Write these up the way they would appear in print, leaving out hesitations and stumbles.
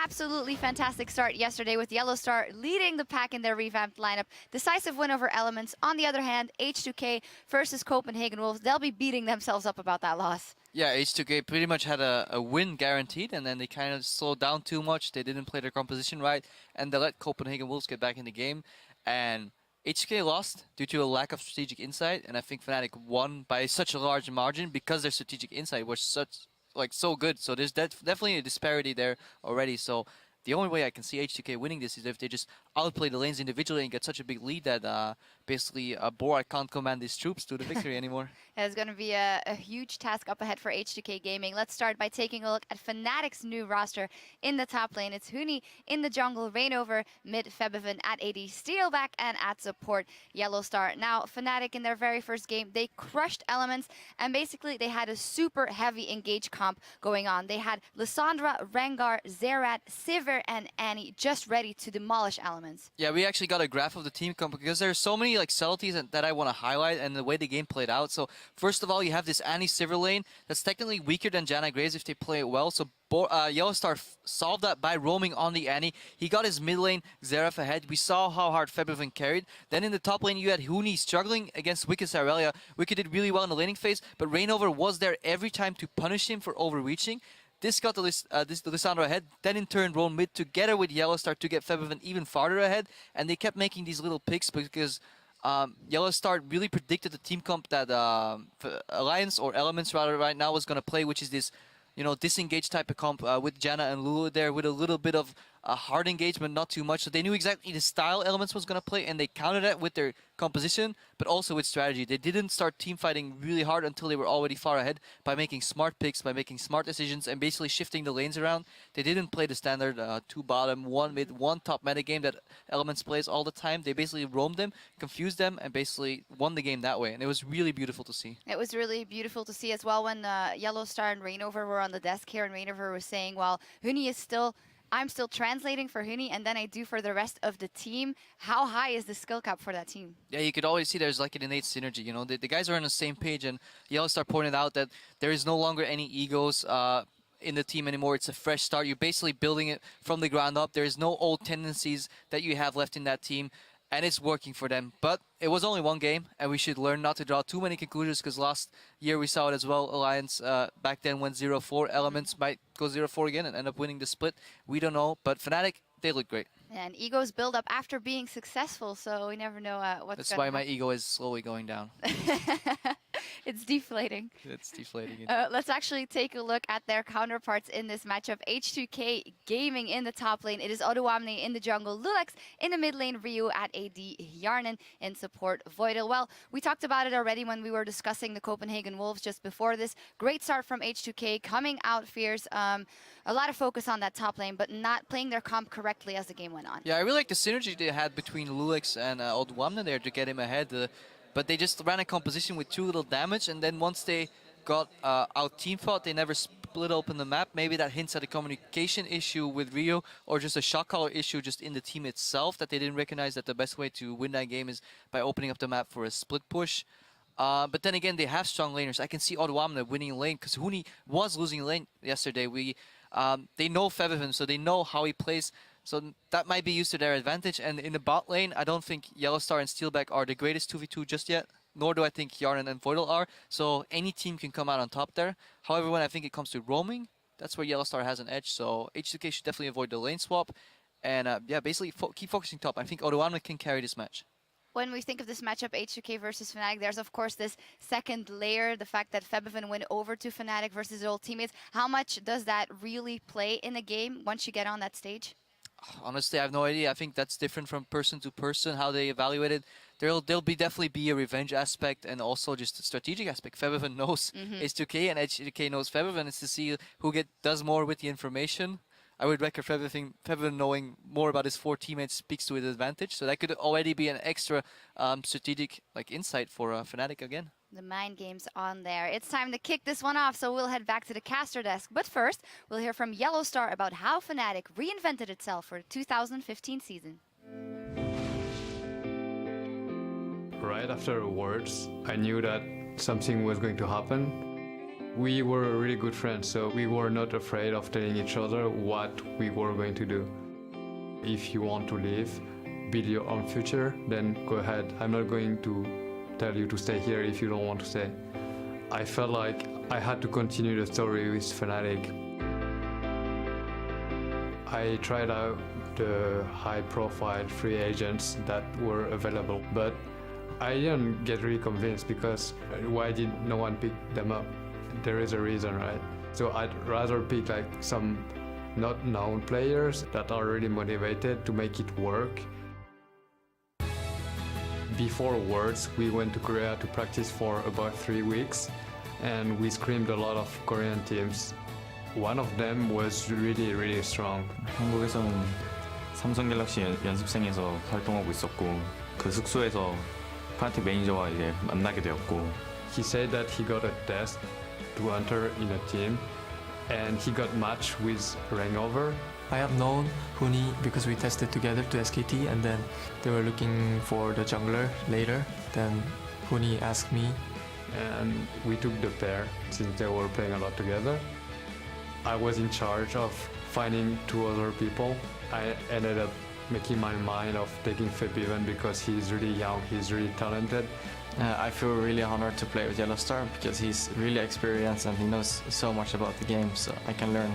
absolutely fantastic start yesterday with Yellow Star leading the pack in their revamped lineup. Decisive win over Elements. On the other hand, H2K versus Copenhagen Wolves, they'll be beating themselves up about that loss. Yeah, H2K pretty much had a win guaranteed, and then they kind of slowed down too much. They didn't play their composition right, and they let Copenhagen Wolves get back in the game. And H2K lost due to a lack of strategic insight, and I think Fnatic won by such a large margin because their strategic insight was so good. So there's definitely a disparity there already. So the only way I can see H2K winning this is if they just outplay the lanes individually and get such a big lead that basically Borat can't command his troops to the victory anymore. It's going to be a huge task up ahead for H2K Gaming. Let's start by taking a look at Fnatic's new roster in the top lane. It's Huni in the jungle, Reignover, mid, Febiven at AD, Steelback, and at support, Yellow Star. Now, Fnatic in their very first game, they crushed Elements, and basically they had a super heavy engage comp going on. They had Lissandra, Rengar, Zerat, Sivir, and Annie just ready to demolish Elements. Yeah, we actually got a graph of the team comp because there's so many subtleties that I want to highlight and the way the game played out. So first of all, you have this Annie Sivir lane that's technically weaker than Janna Graves if they play it well. So Yellow Star solved that by roaming on the Annie. He got his mid lane Xerath ahead. We saw how hard Febiven carried. Then in the top lane, you had Huni struggling against Wicked Irelia. Wicked did really well in the laning phase, but Reignover was there every time to punish him for overreaching. This got the Lissandra ahead, then in turn roamed mid together with Yellow Star to get Febiven even farther ahead, and they kept making these little picks because Yellow Star really predicted the team comp that Alliance or Elements rather right now was going to play, which is this, disengage type of comp with Janna and Lulu there with a little bit of hard engagement, not too much. So they knew exactly the style Elements was going to play, and they countered that with their composition, but also with strategy. They didn't start team fighting really hard until they were already far ahead by making smart picks, by making smart decisions, and basically shifting the lanes around. They didn't play the standard 2 bottom, 1 mid, 1 top meta game that Elements plays all the time. They basically roamed them, confused them, and basically won the game that way. And it was really beautiful to see. It was really beautiful to see as well when Yellow Star and Reignover were on the desk here, and Reignover was saying, well, Huni is still... I'm still translating for Huni, and then I do for the rest of the team. How high is the skill cap for that team? Yeah, you could always see there's like an innate synergy. The guys are on the same page, and Yellow Star pointed out that there is no longer any egos in the team anymore. It's a fresh start. You're basically building it from the ground up. There's no old tendencies that you have left in that team, and it's working for them. But it was only one game, and we should learn not to draw too many conclusions because last year we saw it as well. Alliance back then went 0-4. Elements might go 0-4 again and end up winning the split. We don't know, but Fnatic, they look great. And egos build up after being successful, so we never know what's That's why my ego is slowly going down. It's deflating. It's deflating. Let's actually take a look at their counterparts in this matchup. H2K Gaming in the top lane. It is Odoamne in the jungle, Lulex in the mid lane, Ryu at AD, Yarnan in support, Voidal. Well, we talked about it already when we were discussing the Copenhagen Wolves just before this. Great start from H2K, coming out fierce. A lot of focus on that top lane, but not playing their comp correctly as the game went on. Yeah, I really like the synergy they had between Lulex and Odoamne there to get him ahead. But they just ran a composition with too little damage, and then once they got out team fought, they never split open the map. Maybe that hints at a communication issue with Rio, or just a shot caller issue just in the team itself, that they didn't recognize that the best way to win that game is by opening up the map for a split push. But then again, they have strong laners. I can see Odoamne winning lane, because Huni was losing lane yesterday. They know Febiven, so they know how he plays. So that might be used to their advantage. And in the bot lane, I don't think Yellow Star and Steelback are the greatest 2v2 just yet. Nor do I think Yarnan and Voidal are. So any team can come out on top there. However, when I think it comes to roaming, that's where Yellow Star has an edge. So H2K should definitely avoid the lane swap. And yeah, basically keep focusing top. I think Odoamne can carry this match. When we think of this matchup, H2K versus Fnatic, there's of course this second layer, the fact that Febiven went over to Fnatic versus their old teammates. How much does that really play in the game once you get on that stage? Honestly, I have no idea. I think that's different from person to person, how they evaluate it. There'll definitely be a revenge aspect and also just a strategic aspect. Febiven knows H2K and H2K knows Febiven. It's to see who does more with the information. I would reckon Febiven knowing more about his 4 teammates speaks to his advantage. So that could already be an extra strategic insight for Fnatic again. The mind game's on there. It's time to kick this one off, so we'll head back to the caster desk. But first, we'll hear from Yellow Star about how Fnatic reinvented itself for the 2015 season. Right after awards, I knew that something was going to happen. We were really good friends, so we were not afraid of telling each other what we were going to do. If you want to live, build your own future, then go ahead. I'm not going to tell you to stay here if you don't want to stay. I felt like I had to continue the story with Fnatic. I tried out the high-profile free agents that were available, but I didn't get really convinced because why did no one pick them up? There is a reason, right? So I'd rather pick like some not known players that are really motivated to make it work. Before Worlds, we went to Korea to practice for about 3 weeks, and we screamed a lot of Korean teams. One of them was really, really strong. 한국에서는 삼성 갤럭시 연습생에서 활동하고 있었고 그 숙소에서 파나틱 매니저와 이제 만나게 되었고. He said that he got a test to enter in a team, and he got matched with Rangover. I have known Huni because we tested together to SKT, and then they were looking for the jungler later. Then Huni asked me, and we took the pair since they were playing a lot together. I was in charge of finding 2 other people. I ended up making my mind of taking Febiven because he's really young, he's really talented. I feel really honored to play with Yellowstar because he's really experienced and he knows so much about the game, so I can learn.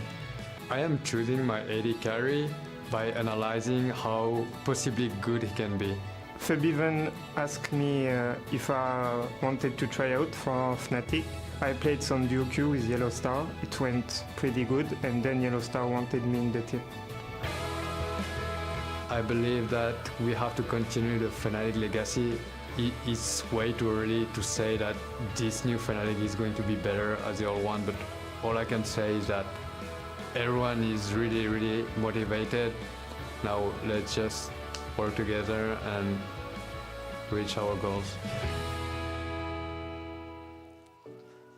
I am choosing my AD carry by analyzing how possibly good he can be. Febiven asked me if I wanted to try out for Fnatic. I played some duo queue with Yellowstar. It went pretty good, and then Yellowstar wanted me in the team. I believe that we have to continue the Fnatic legacy. It's way too early to say that this new Fnatic is going to be better as the old one, but all I can say is that everyone is really, really motivated. Now let's just work together and reach our goals.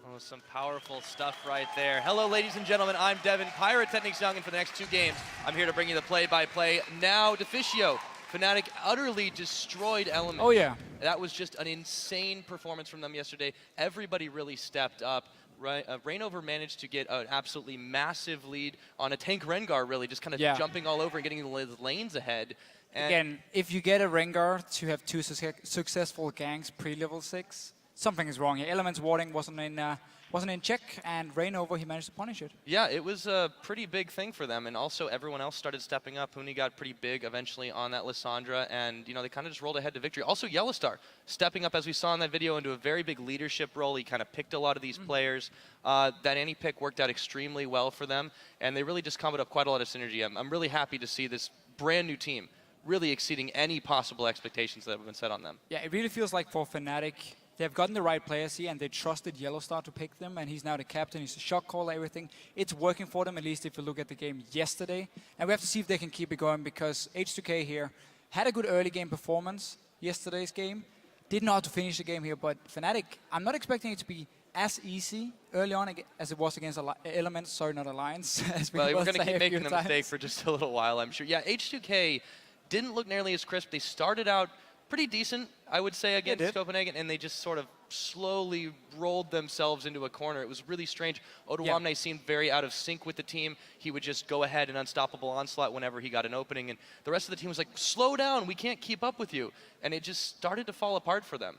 Oh, some powerful stuff right there. Hello, ladies and gentlemen. I'm Devin, Pyrotechnics Young, and for the next 2 games, I'm here to bring you the play-by-play. Now, Deficio. Fnatic utterly destroyed Element. Oh, yeah. That was just an insane performance from them yesterday. Everybody really stepped up. Rainover managed to get an absolutely massive lead on a tank Rengar, really, just kind of jumping all over and getting the lanes ahead. And again, if you get a Rengar to have 2 successful ganks pre-level 6, something is wrong here. Element's warding wasn't in check, and Rainover, he managed to punish it. Yeah, it was a pretty big thing for them, and also everyone else started stepping up. Huni got pretty big eventually on that Lissandra, and they kind of just rolled ahead to victory. Also, Yellowstar stepping up, as we saw in that video, into a very big leadership role. He kind of picked a lot of these players. That any pick worked out extremely well for them, and they really just comboed up quite a lot of synergy. I'm really happy to see this brand new team really exceeding any possible expectations that have been set on them. Yeah, it really feels like for Fnatic, they've gotten the right players here, and they trusted Yellowstar to pick them, and he's now the captain, he's a shot caller, everything. It's working for them, at least if you look at the game yesterday. And we have to see if they can keep it going, because H2K here had a good early game performance yesterday's game. Didn't know how to finish the game here, but Fnatic, I'm not expecting it to be as easy early on as it was against Elements, sorry, not Alliance. Well, we're going to keep making the mistake for just a little while, I'm sure. Yeah, H2K didn't look nearly as crisp. They started out pretty decent, I would say, against Copenhagen, and they just sort of slowly rolled themselves into a corner. It was really strange. Oduwamne seemed very out of sync with the team. He would just go ahead and unstoppable onslaught whenever he got an opening, and the rest of the team was like, slow down, we can't keep up with you. And it just started to fall apart for them.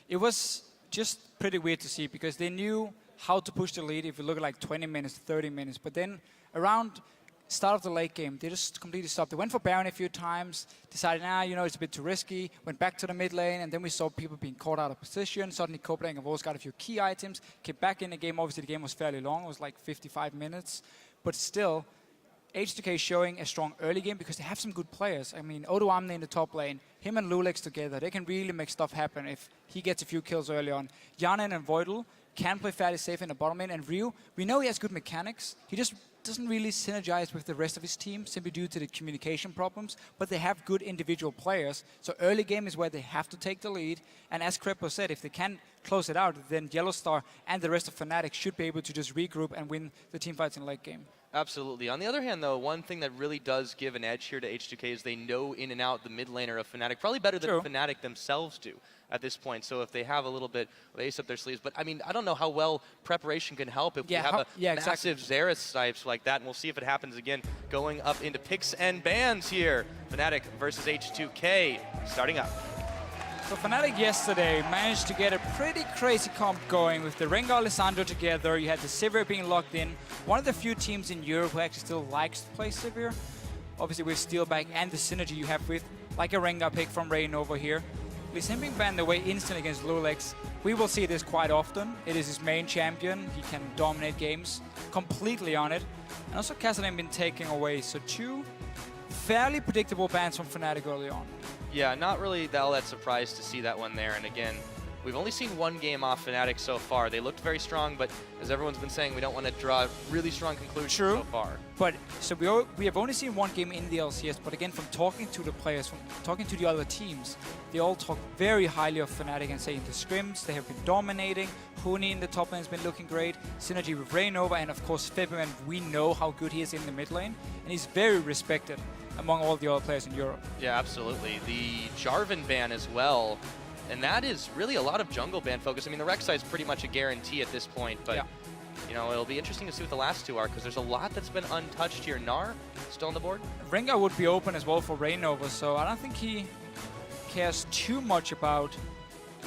It was just pretty weird to see, because they knew how to push the lead if you look at like 20 minutes, 30 minutes. But then around start of the late game, they just completely stopped. They went for Baron a few times, decided, it's a bit too risky, went back to the mid lane, and then we saw people being caught out of position. Suddenly Copenhagen have also got a few key items, came back in the game. Obviously the game was fairly long, it was like 55 minutes, but still, H2K showing a strong early game because they have some good players. I mean, Oduwamne in the top lane, him and Lulex together, they can really make stuff happen if he gets a few kills early on. Yanin and Voidal can play fairly safe in the bottom lane, and Ryu, we know he has good mechanics. He just doesn't really synergize with the rest of his team simply due to the communication problems, but they have good individual players. So early game is where they have to take the lead, and as Crepo said, if they can close it out, then Yellowstar and the rest of Fnatic should be able to just regroup and win the team fights in late game. Absolutely. On the other hand, though, one thing that really does give an edge here to H2K is they know in and out the mid laner of Fnatic, probably better than Fnatic themselves do at this point. So if they have a little bit of ace up their sleeves, but I mean, I don't know how well preparation can help if we have massive Xerath snipes like that, and we'll see if it happens again going up into picks and bans here. Fnatic versus H2K starting up. So Fnatic yesterday managed to get a pretty crazy comp going with the Rengar Lissandra together. You had the Sivir being locked in. One of the few teams in Europe who actually still likes to play Sivir. Obviously with Steelback and the synergy you have with like a Rengar pick from Rain over here. With him being banned away instantly against Lulex, we will see this quite often. It is his main champion. He can dominate games completely on it. And also Kassadin been taken away. So 2 fairly predictable bans from Fnatic early on. Yeah, not really all that surprised to see that one there. And again, we've only seen one game off Fnatic so far. They looked very strong, but as everyone's been saying, we don't want to draw really strong conclusions so far. But so we have only seen one game in the LCS, but again, from talking to the players, from talking to the other teams, they all talk very highly of Fnatic and say in the scrims, they have been dominating. Huni in the top lane has been looking great. Synergy with Rainova, and of course Febman, we know how good he is in the mid lane, and he's very respected among all the other players in Europe. Yeah, absolutely. The Jarvan ban as well, and that is really a lot of jungle ban focus. I mean, the Rek'Sai is pretty much a guarantee at this point, but you know, it'll be interesting to see what the last 2 are, because there's a lot that's been untouched here. Gnar still on the board? Rengar would be open as well for Rainova, so I don't think he cares too much about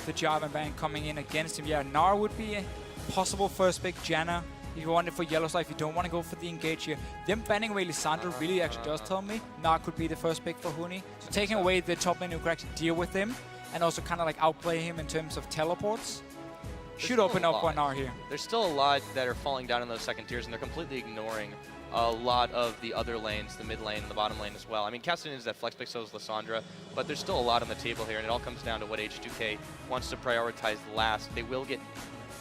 the Jarvan ban coming in against him. Yeah, Gnar would be a possible first pick. Janna, if you want it for Yellowstar, if you don't want to go for the engage here. Them banning away Lissandra really actually does tell me Gnar could be the first pick for Huni. So taking away the top lane who could actually deal with him and also kind of like outplay him in terms of teleports should open up for Gnar here. There's still a lot that are falling down in those second tiers, and they're completely ignoring a lot of the other lanes, the mid lane and the bottom lane as well. I mean, Kassadin is that flex pick, so is Lissandra, but there's still a lot on the table here, and it all comes down to what H2K wants to prioritize last. They will get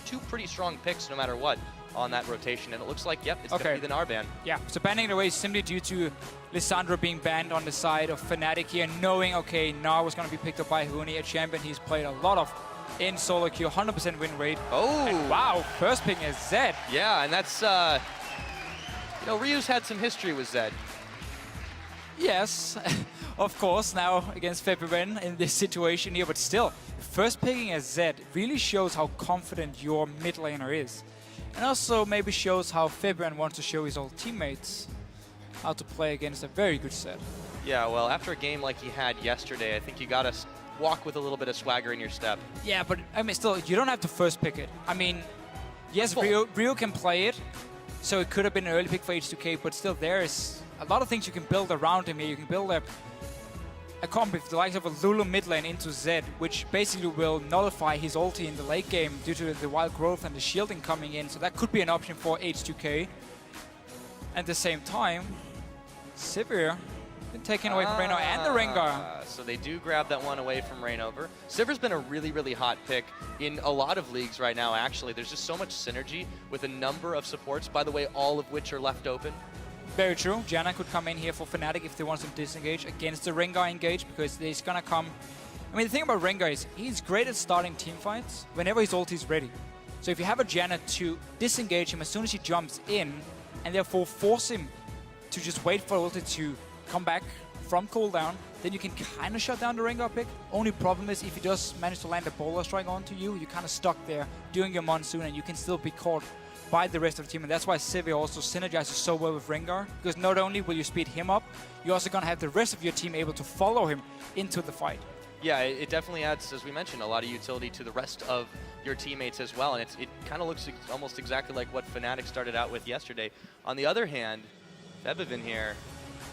2 pretty strong picks no matter what on that rotation, and it looks like, yep, it's going to be the Gnar ban. Yeah, so banning it away is simply due to Lissandra being banned on the side of Fnatic here, knowing, okay, Gnar was going to be picked up by Huni, a champion he's played a lot of in solo queue, 100% win rate. Oh! And wow, first pick is Zed. Yeah, and that's, you know, Ryu's had some history with Zed. Yes, of course, now against February in this situation here, but still, first picking as Zed really shows how confident your mid laner is. And also maybe shows how February wants to show his old teammates how to play against a very good set. Yeah, well, after a game like he had yesterday, I think you got to walk with a little bit of swagger in your step. Yeah, but I mean, still, you don't have to first pick it. I mean, yes, Ryu can play it, so it could have been an early pick for H2K, but still there is a lot of things you can build around him here. You can build a comp with the likes of a Lulu mid lane into Zed, which basically will nullify his ulti in the late game due to the wild growth and the shielding coming in, so that could be an option for H2K. At the same time, Sivir been taken away from Rainover and the Rengar. So they do grab that one away from Rainover. Sivir's been a really, really hot pick in a lot of leagues right now, actually. There's just so much synergy with a number of supports, by the way, all of which are left open. Very true. Janna could come in here for Fnatic if they want to disengage against the Rengar engage, because he's gonna come. I mean, the thing about Rengar is he's great at starting team fights whenever his ulti is ready. So if you have a Janna to disengage him as soon as he jumps in, and therefore force him to just wait for ulti to come back from cooldown, then you can kind of shut down the Rengar pick. Only problem is if he does manage to land a Boulder Strike onto you, you're kind of stuck there doing your Monsoon, and you can still be caught by the rest of the team. And that's why Sivir also synergizes so well with Rengar, because not only will you speed him up, you're also going to have the rest of your team able to follow him into the fight. Yeah, it definitely adds, as we mentioned, a lot of utility to the rest of your teammates as well, and it kind of looks almost exactly like what Fnatic started out with yesterday. On the other hand, Febivin here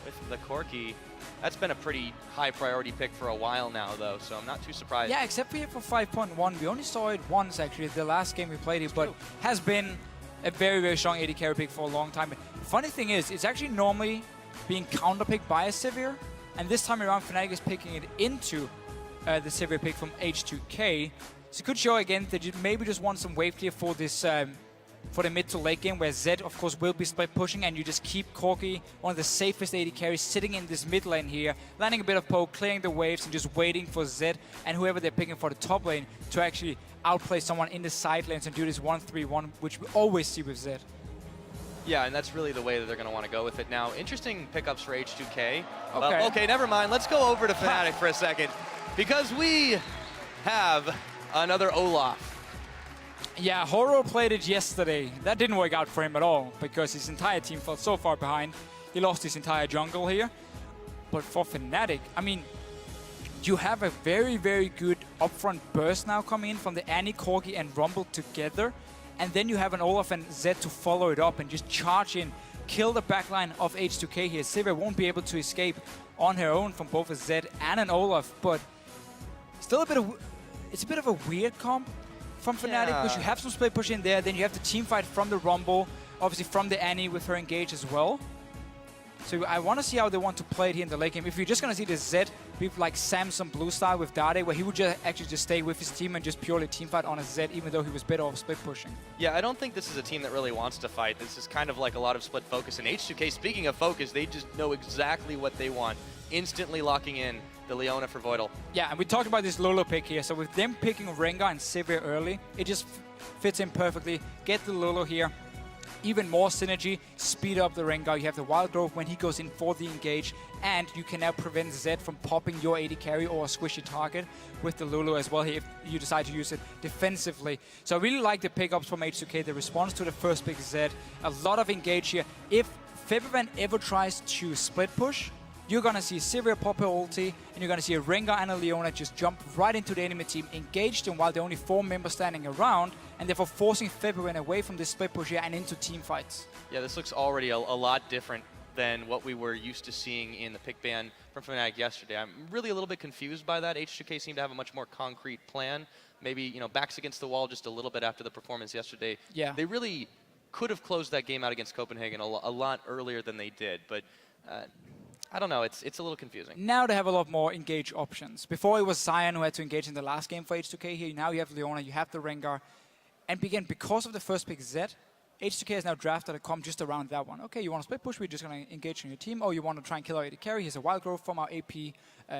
with the Corki, that's been a pretty high priority pick for a while now, though, so I'm not too surprised. Yeah, except for here for 5.1. We only saw it once, actually, the last game we played it, but has been a very, very strong AD carry pick for a long time. The funny thing is, it's actually normally being counterpicked by a Sivir, and this time around, Fnatic is picking it into the Sivir pick from H2K. So it could show again that you maybe just want some wave clear for this for the mid to late game, where Zed, of course, will be split pushing, and you just keep Corki, one of the safest AD carries, sitting in this mid lane here, landing a bit of poke, clearing the waves, and just waiting for Zed and whoever they're picking for the top lane to actually outplay someone in the side lanes and do this 1-3-1, which we always see with Zed. Yeah, and that's really the way that they're going to want to go with it. Now, interesting pickups for H2K. Okay. Okay, never mind. Let's go over to Fnatic for a second, because we have another Olaf. Yeah, Horo played it yesterday. That didn't work out for him at all because his entire team fell so far behind. He lost his entire jungle here. But for Fnatic, I mean, you have a very, very good upfront burst now coming in from the Annie, Corgi, and Rumble together. And then you have an Olaf and Zed to follow it up and just charge in, kill the backline of H2K here. Sivir won't be able to escape on her own from both a Zed and an Olaf, but still it's a bit of a weird comp from Fnatic, because you have some split push in there, then you have the team fight from the Rumble, obviously from the Annie with her engage as well. So I want to see how they want to play it here in the late game. If you're just going to see the Zed be like Samsung Blue style with Dade, where he would actually just stay with his team and just purely team fight on a Zed, even though he was better off split pushing. Yeah, I don't think this is a team that really wants to fight. This is kind of like a lot of split focus. And H2K, speaking of focus, they just know exactly what they want, instantly locking in the Leona for Voidal. Yeah, and we talked about this Lolo pick here. So with them picking Rengar and Sivir early, it just fits in perfectly. Get the Lolo here. Even more synergy, speed up the Rengar. You have the Wild Growth when he goes in for the engage, and you can now prevent Zed from popping your AD carry or a squishy target with the Lulu as well if you decide to use it defensively. So I really like the pickups from H2K, the response to the first pick Zed. A lot of engage here. If Febivan ever tries to split push, you're going to see Sivir pop her ulti, and you're going to see a Rengar and a Leona just jump right into the enemy team, engage them while there are only 4 members standing around, and therefore forcing Febivan away from this split push here and into team fights. Yeah, this looks already a lot different than what we were used to seeing in the pick ban from Fnatic yesterday. I'm really a little bit confused by that. H2K seemed to have a much more concrete plan. Maybe, you know, backs against the wall just a little bit after the performance yesterday. Yeah. They really could have closed that game out against Copenhagen a lot earlier than they did, but I don't know, it's a little confusing. Now they have a lot more engage options. Before it was Zion who had to engage in the last game for H2K here. Now you have Leona, you have the Rengar. And again, because of the first pick Zed, H2K has now drafted a comp just around that one. Okay, you want to split push, we're just going to engage on your team. Or you want to try and kill our AD carry. Here's a Wild Growth from our AP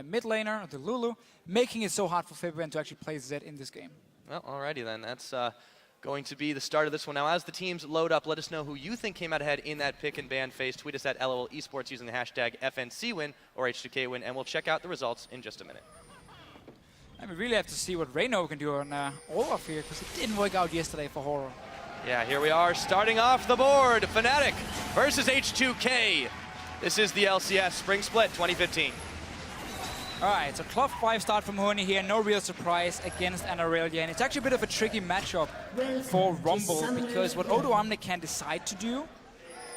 mid laner, the Lulu, making it so hard for Fabian to actually play Zed in this game. Well, alrighty then. That's going to be the start of this one. Now, as the teams load up, let us know who you think came out ahead in that pick and ban phase. Tweet us at LOL Esports using the hashtag FNC win or H2K win, and we'll check out the results in just a minute. And we really have to see what Reyno can do on Olaf here, because it didn't work out yesterday for Horo. Yeah, here we are starting off the board. Fnatic versus H2K. This is the LCS Spring Split 2015. All right, so Club 5 start from Huni here. No real surprise against Anarelia. And it's actually a bit of a tricky matchup for Rumble, because what Odo Omni can decide to do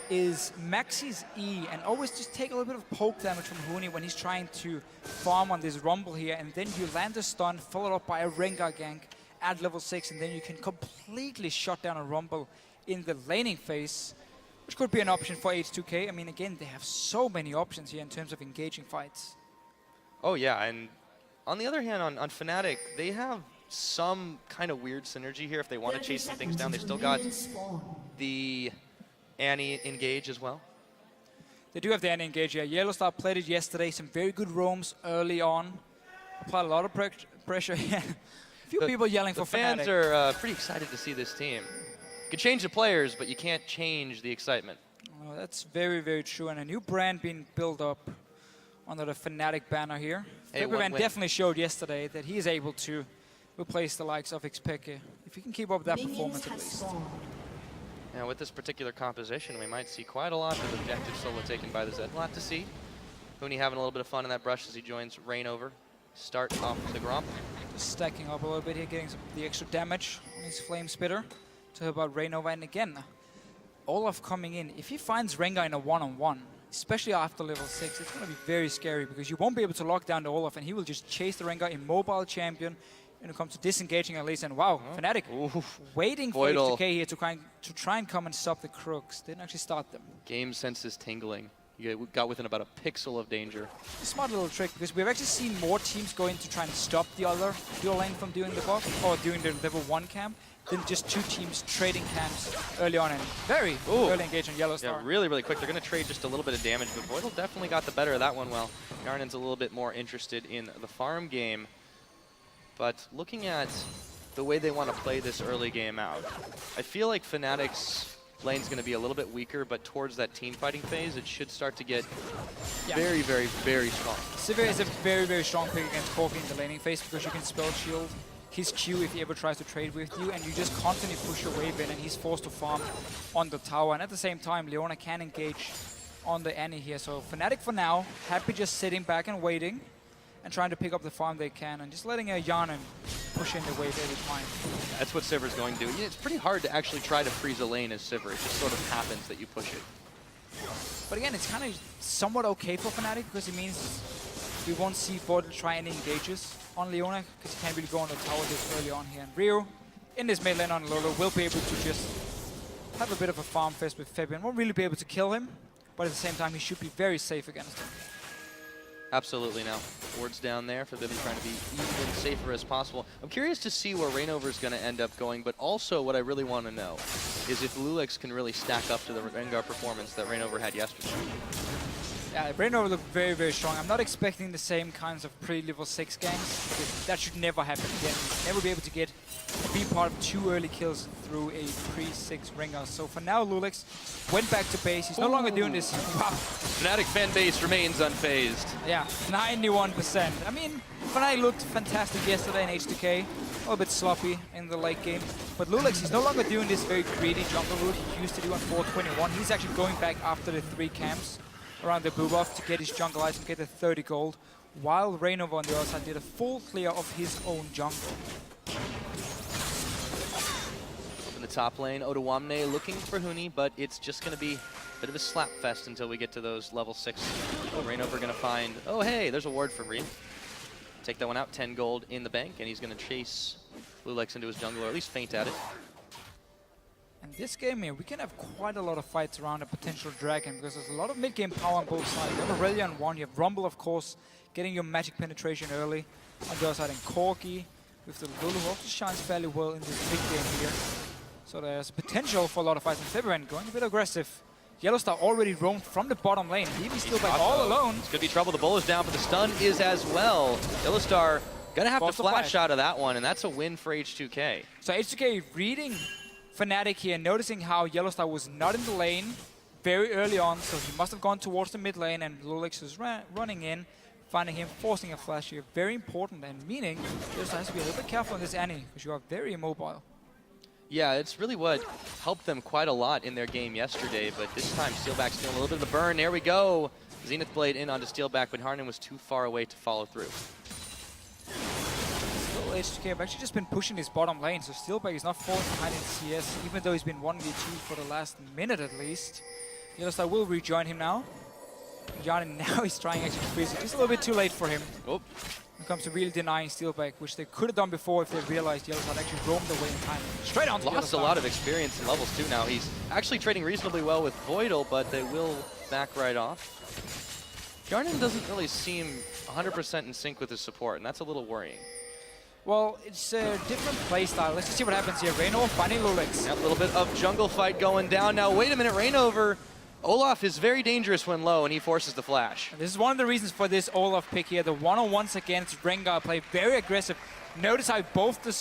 is max his E and always just take a little bit of poke damage from Huni when he's trying to farm on this Rumble here. And then you land a stun, followed up by a Rengar gank at level 6, and then you can completely shut down a Rumble in the laning phase, which could be an option for H2K. I mean, again, they have so many options here in terms of engaging fights. Oh yeah, and on the other hand, on Fnatic, they have some kind of weird synergy here. If they want to chase some things down, they still got the Annie engage as well. They do have the Annie engage here. Yellow Star played it yesterday. Some very good roams early on. Applied a lot of pressure here. A few people yelling for Fnatic. The fans are pretty excited to see this team. You can change the players, but you can't change the excitement. Oh, that's very, very true. And a new brand being built up under the Fnatic banner here. Hey, Fabian definitely showed yesterday that he is able to replace the likes of Xpeke. If he can keep up that performance at least. Now with this particular composition, we might see quite a lot of objective solo taken by the Zed. We'll have to see. Huni having a little bit of fun in that brush as he joins Rainover. Start off the Gromp. Just stacking up a little bit here, getting the extra damage on his Flame Spitter to help out Rainover. And again, Olaf coming in. If he finds Rengar in a one-on-one, especially after level 6, it's going to be very scary, because you won't be able to lock down the Olaf, and he will just chase the Rengar, immobile champion, when it comes to disengaging at least. And wow, Fnatic waiting for H2K here to try and come and stop the Crooks. Didn't actually start them. Game sense is tingling. You got within about a pixel of danger. A smart little trick, because we've actually seen more teams going to try and stop the other dual lane from doing the buff, or doing the level 1 camp, than just 2 teams trading camps early on, and very early engage on Yellow Star. Yeah, really, really quick. They're going to trade just a little bit of damage, but Voidal definitely got the better of that one. Well, Yarnan's a little bit more interested in the farm game, but looking at the way they want to play this early game out, I feel like Fnatic's lane's going to be a little bit weaker, but towards that team fighting phase, it should start to get Yeah. very, very, very strong. Sivir is a very, very strong pick against Corki in the laning phase because you can spell shield his Q if he ever tries to trade with you, and you just constantly push your wave in, and he's forced to farm on the tower. And at the same time, Leona can engage on the Annie here. So Fnatic for now, happy just sitting back and waiting and trying to pick up the farm they can, and just letting Yanin push in the wave every time. That's what Sivir's going to do. It's pretty hard to actually try to freeze a lane as Sivir. It just sort of happens that you push it. But again, it's kind of somewhat okay for Fnatic because it means we won't see Bot try any engages on Leona because he can't really go on the tower this early on here. And Rio, in this mid lane on Lolo, will be able to just have a bit of a farm fest with Fabian. Won't really be able to kill him, but at the same time, he should be very safe against him. Absolutely now. Wards down there for Vivian trying to be even safer as possible. I'm curious to see where Reignover is going to end up going, but also what I really want to know is if Lulix can really stack up to the Rengar performance that Reignover had yesterday. Yeah, Reignover looked very, very strong. I'm not expecting the same kinds of pre-level 6 ganks, because that should never happen again. Never be able to be part of 2 early kills through a pre-6 Rengar. So for now, Lulix went back to base. He's no longer doing this. Wow. Fnatic fan base remains unfazed. Yeah, 91%. I mean, Fnatic looked fantastic yesterday in H2K. A little bit sloppy in the late game. But Lulix is no longer doing this very greedy jungle route he used to do on 421. He's actually going back after the 3 camps around the buff to get his jungle item, get the 30 gold, while Reignover on the other side did a full clear of his own jungle. In the top lane, Odoamne looking for Huni, but it's just going to be a bit of a slap fest until we get to those level 6. Reignover going to find, oh hey, there's a ward for Reem. Take that one out, 10 gold in the bank, and he's going to chase Lulix into his jungle, or at least feint at it. And this game here, we can have quite a lot of fights around a potential dragon because there's a lot of mid-game power on both sides. You have Aurelia on one, you have Rumble, of course, getting your magic penetration early. On the other side, and Corki with the Lulu, who also shines fairly well in this big game here. So there's potential for a lot of fights. And Fabian going a bit aggressive. Yellowstar already roamed from the bottom lane. He's still back all alone. It's going to be trouble. The bull is down, but the stun is as well. Yellowstar going to have to flash out of that one, and that's a win for H2K. So H2K reading Fnatic here, noticing how Yellowstar was not in the lane very early on, so he must have gone towards the mid lane, and Lulix is running in, finding him, forcing a flash here. Very important, and meaning Yellowstar has to be a little bit careful on this Annie, because you are very immobile. Yeah, it's really what helped them quite a lot in their game yesterday, but this time Steelback's feeling a little bit of the burn. There we go. Zenith Blade in onto Steelback, but Harnan was too far away to follow through. H2K have actually just been pushing his bottom lane, so Steelback is not falling behind in CS, even though he's been 1v2 for the last minute at least. Yellowstar will rejoin him now. Yanin now is trying actually to freeze it, just a little bit too late for him. Oh. When it comes to really denying Steelback, which they could have done before if they realized Yellowstar actually roamed away in time. Straight on to Lost a lot of experience in levels too now. He's actually trading reasonably well with Voidal, but they will back right off. Yarnan doesn't really seem 100% in sync with his support, and that's a little worrying. Well, it's a different playstyle. Let's just see what happens here. Reignover finding Lulix. A little bit of jungle fight going down. Now, wait a minute, Reignover. Olaf is very dangerous when low, and he forces the flash. And this is one of the reasons for this Olaf pick here. The one-on-ones against Rengar play very aggressive. Notice how both the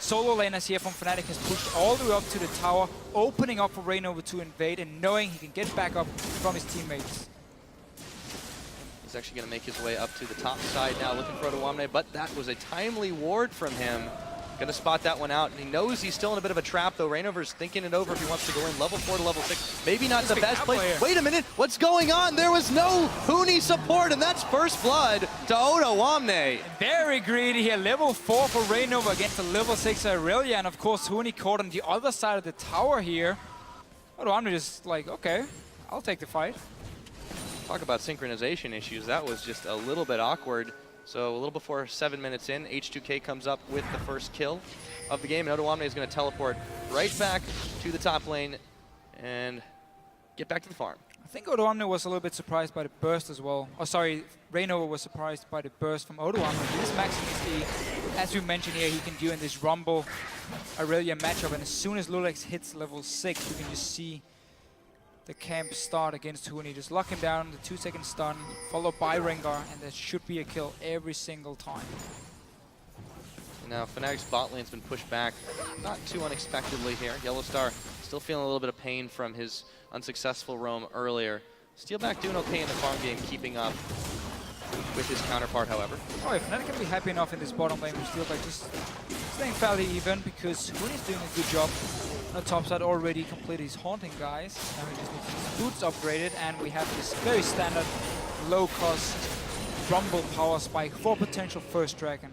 solo laners here from Fnatic has pushed all the way up to the tower, opening up for Reignover to invade and knowing he can get back up from his teammates. He's actually going to make his way up to the top side now, looking for Odoamne, but that was a timely ward from him. Going to spot that one out, and he knows he's still in a bit of a trap, though. Reignover's thinking it over if he wants to go in level 4 to level 6. Maybe not the best play. Wait a minute, what's going on? There was no Huni support, and that's first blood to Odoamne. Very greedy here, level 4 for Reignover against the level 6 Aurelia, and of course Huni caught on the other side of the tower here. Odoamne just like, okay, I'll take the fight. Talk about synchronization issues. That was just a little bit awkward. So a little before 7 minutes in, H2K comes up with the first kill of the game, and Odoamne is going to teleport right back to the top lane and get back to the farm. I think Odoamne was a little bit surprised by the burst as well. Oh, sorry, Reignover was surprised by the burst from Odoamne. This maxing is as we mentioned here, he can do in this Rumble Aurelia matchup, and as soon as Lulix hits level 6, you can just see the camp start against Huni. Just lock him down, the 2-second stun, followed by Rengar, and there should be a kill every single time. Now, Fnatic's bot lane's been pushed back, not too unexpectedly here. Yellowstar Still feeling a little bit of pain from his unsuccessful roam earlier. Steelback doing okay in the farm game, keeping up with his counterpart, however. Oh, if Fnatic can be happy enough in this bottom lane with Steelback just staying fairly even, because Huni's doing a good job on the top side, already completed his haunting guys. Now he just needs his boots upgraded, and we have this very standard low-cost Rumble power spike for potential first dragon.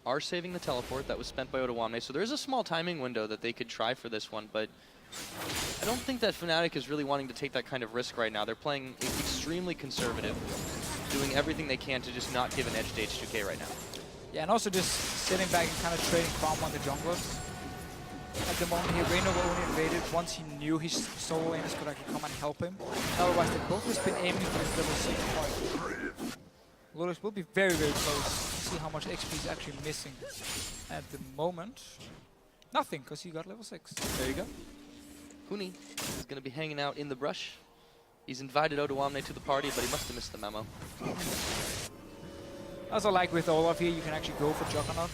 Are saving the teleport that was spent by Odoamne, so there is a small timing window that they could try for this one, but I don't think that Fnatic is really wanting to take that kind of risk right now. They're playing extremely conservative, doing everything they can to just not give an edge to H2K right now. Yeah, and also just sitting back and kind of trading farm on the junglers. At the moment here, Reignover only invaded once he knew his solo laners could actually come and help him. Otherwise, they both just been aiming for this level 6 point. Lulix will be very, very close. See how much XP he's actually missing at the moment. Nothing, because he got level 6. There you go. Huni is going to be hanging out in the brush. He's invited Odoamne to the party, but he must have missed the memo. Also, like with Olaf here, you can actually go for Juggernaut.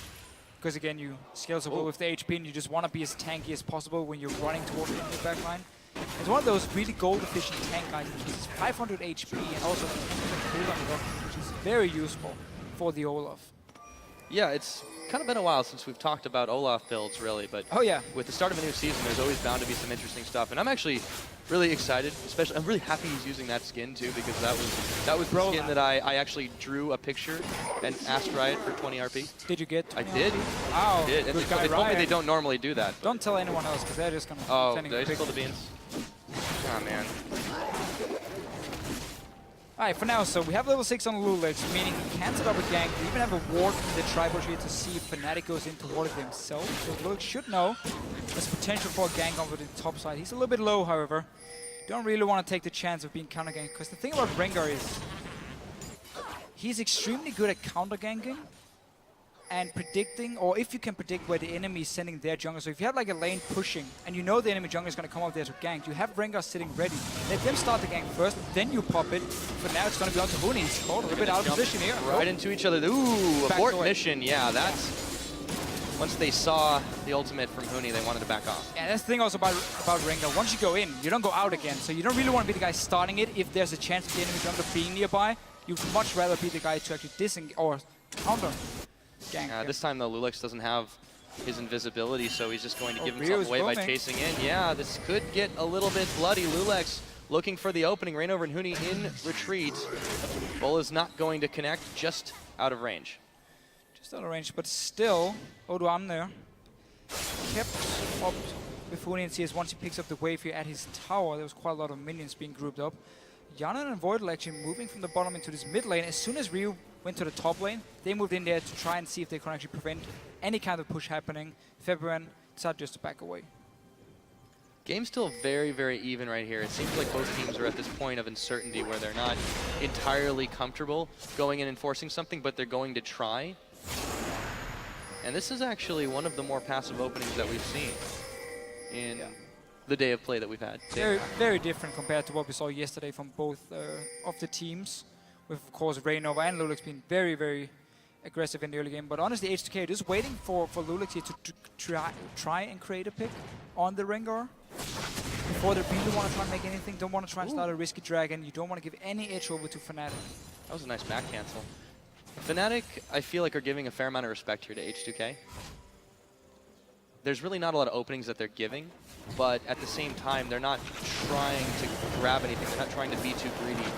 Because again, you scale so well with the HP, and you just want to be as tanky as possible when you're running towards the enemy backline. It's one of those really gold-efficient tank guys, which is 500 HP and also 10% cooldown reduction, which is very useful for the Olaf. Yeah, it's kind of been a while since we've talked about Olaf builds, really, but Oh yeah. with the start of a new season, there's always bound to be some interesting stuff, and I'm actually really excited. Especially, I'm really happy he's using that skin too, because that was the skin that I actually drew a picture and asked Riot for 20 RP. Did you get 20 I did. RP? Wow. I did. And Good they guy, told me they Riot. don't normally do that. Don't tell anyone else, because they're just going to Oh, sending did I spill pictures. the beans? Oh man. Alright, for now, so we have level 6 on Lulix, meaning he can set up a gank. We even have a ward in the tri-bush here to see if Fnatic goes in toward it himself. So Lulix should know there's potential for a gank over the top side. He's a little bit low, however. Don't really want to take the chance of being counter-ganked, because the thing about Rengar is he's extremely good at counter-ganking and predicting, or if you can predict where the enemy is sending their jungle. So if you have like a lane pushing and you know the enemy jungle is going to come up there to gank, you have Rengar sitting ready. Let them start the gank first, then you pop it. But now it's going to be on to Huni. He's caught a little bit out of position here. Right into each other. Ooh, Back abort away. mission. Yeah, that's... Once they saw the ultimate from Huni, they wanted to back off. Yeah, that's the thing also about Rengar. Once you go in, you don't go out again. So you don't really want to be the guy starting it if there's a chance of the enemy jungle being nearby. You'd much rather be the guy to actually disengage or counter gank. This time, though, Lulix doesn't have his invisibility, so he's just going to give Rio's himself away by roaming. chasing in. Yeah, this could get a little bit bloody. Lulix looking for the opening. Reignover and Huni in retreat. Bull is not going to connect, just out of range. Just out of range, but still, Odoamne kept up with Huni and CS. Once he picks up the wave here at his tower, there was quite a lot of minions being grouped up. Yanan and Voidal actually moving from the bottom into this mid lane. As soon as Ryu went to the top lane, they moved in there to try and see if they could actually prevent any kind of push happening. February decided just to back away. Game's still very, very even right here. It seems like both teams are at this point of uncertainty where they're not entirely comfortable going in and forcing something, but they're going to try. And this is actually one of the more passive openings that we've seen in the day of play that we've had. Very, very different compared to what we saw yesterday from both of the teams, with of course Reignover and Lulix being very, very aggressive in the early game. But honestly, H2K just waiting for Lulix here to try and create a pick on the Rengar before they really want to try and make anything. Don't want to try and start a risky dragon. You don't want to give any edge over to Fnatic. That was a nice back cancel. Fnatic, I feel like, are giving a fair amount of respect here to H2K. There's really not a lot of openings that they're giving, but at the same time, they're not trying to grab anything. They're not trying to be too greedy.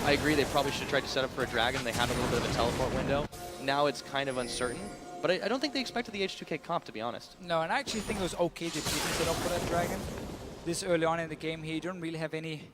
I agree, they probably should have tried to set up for a dragon. They had a little bit of a teleport window. Now it's kind of uncertain, but I don't think they expected the H2K comp, to be honest. No, and I actually think it was okay that you didn't set up for that dragon. This early on in the game here, you don't really have any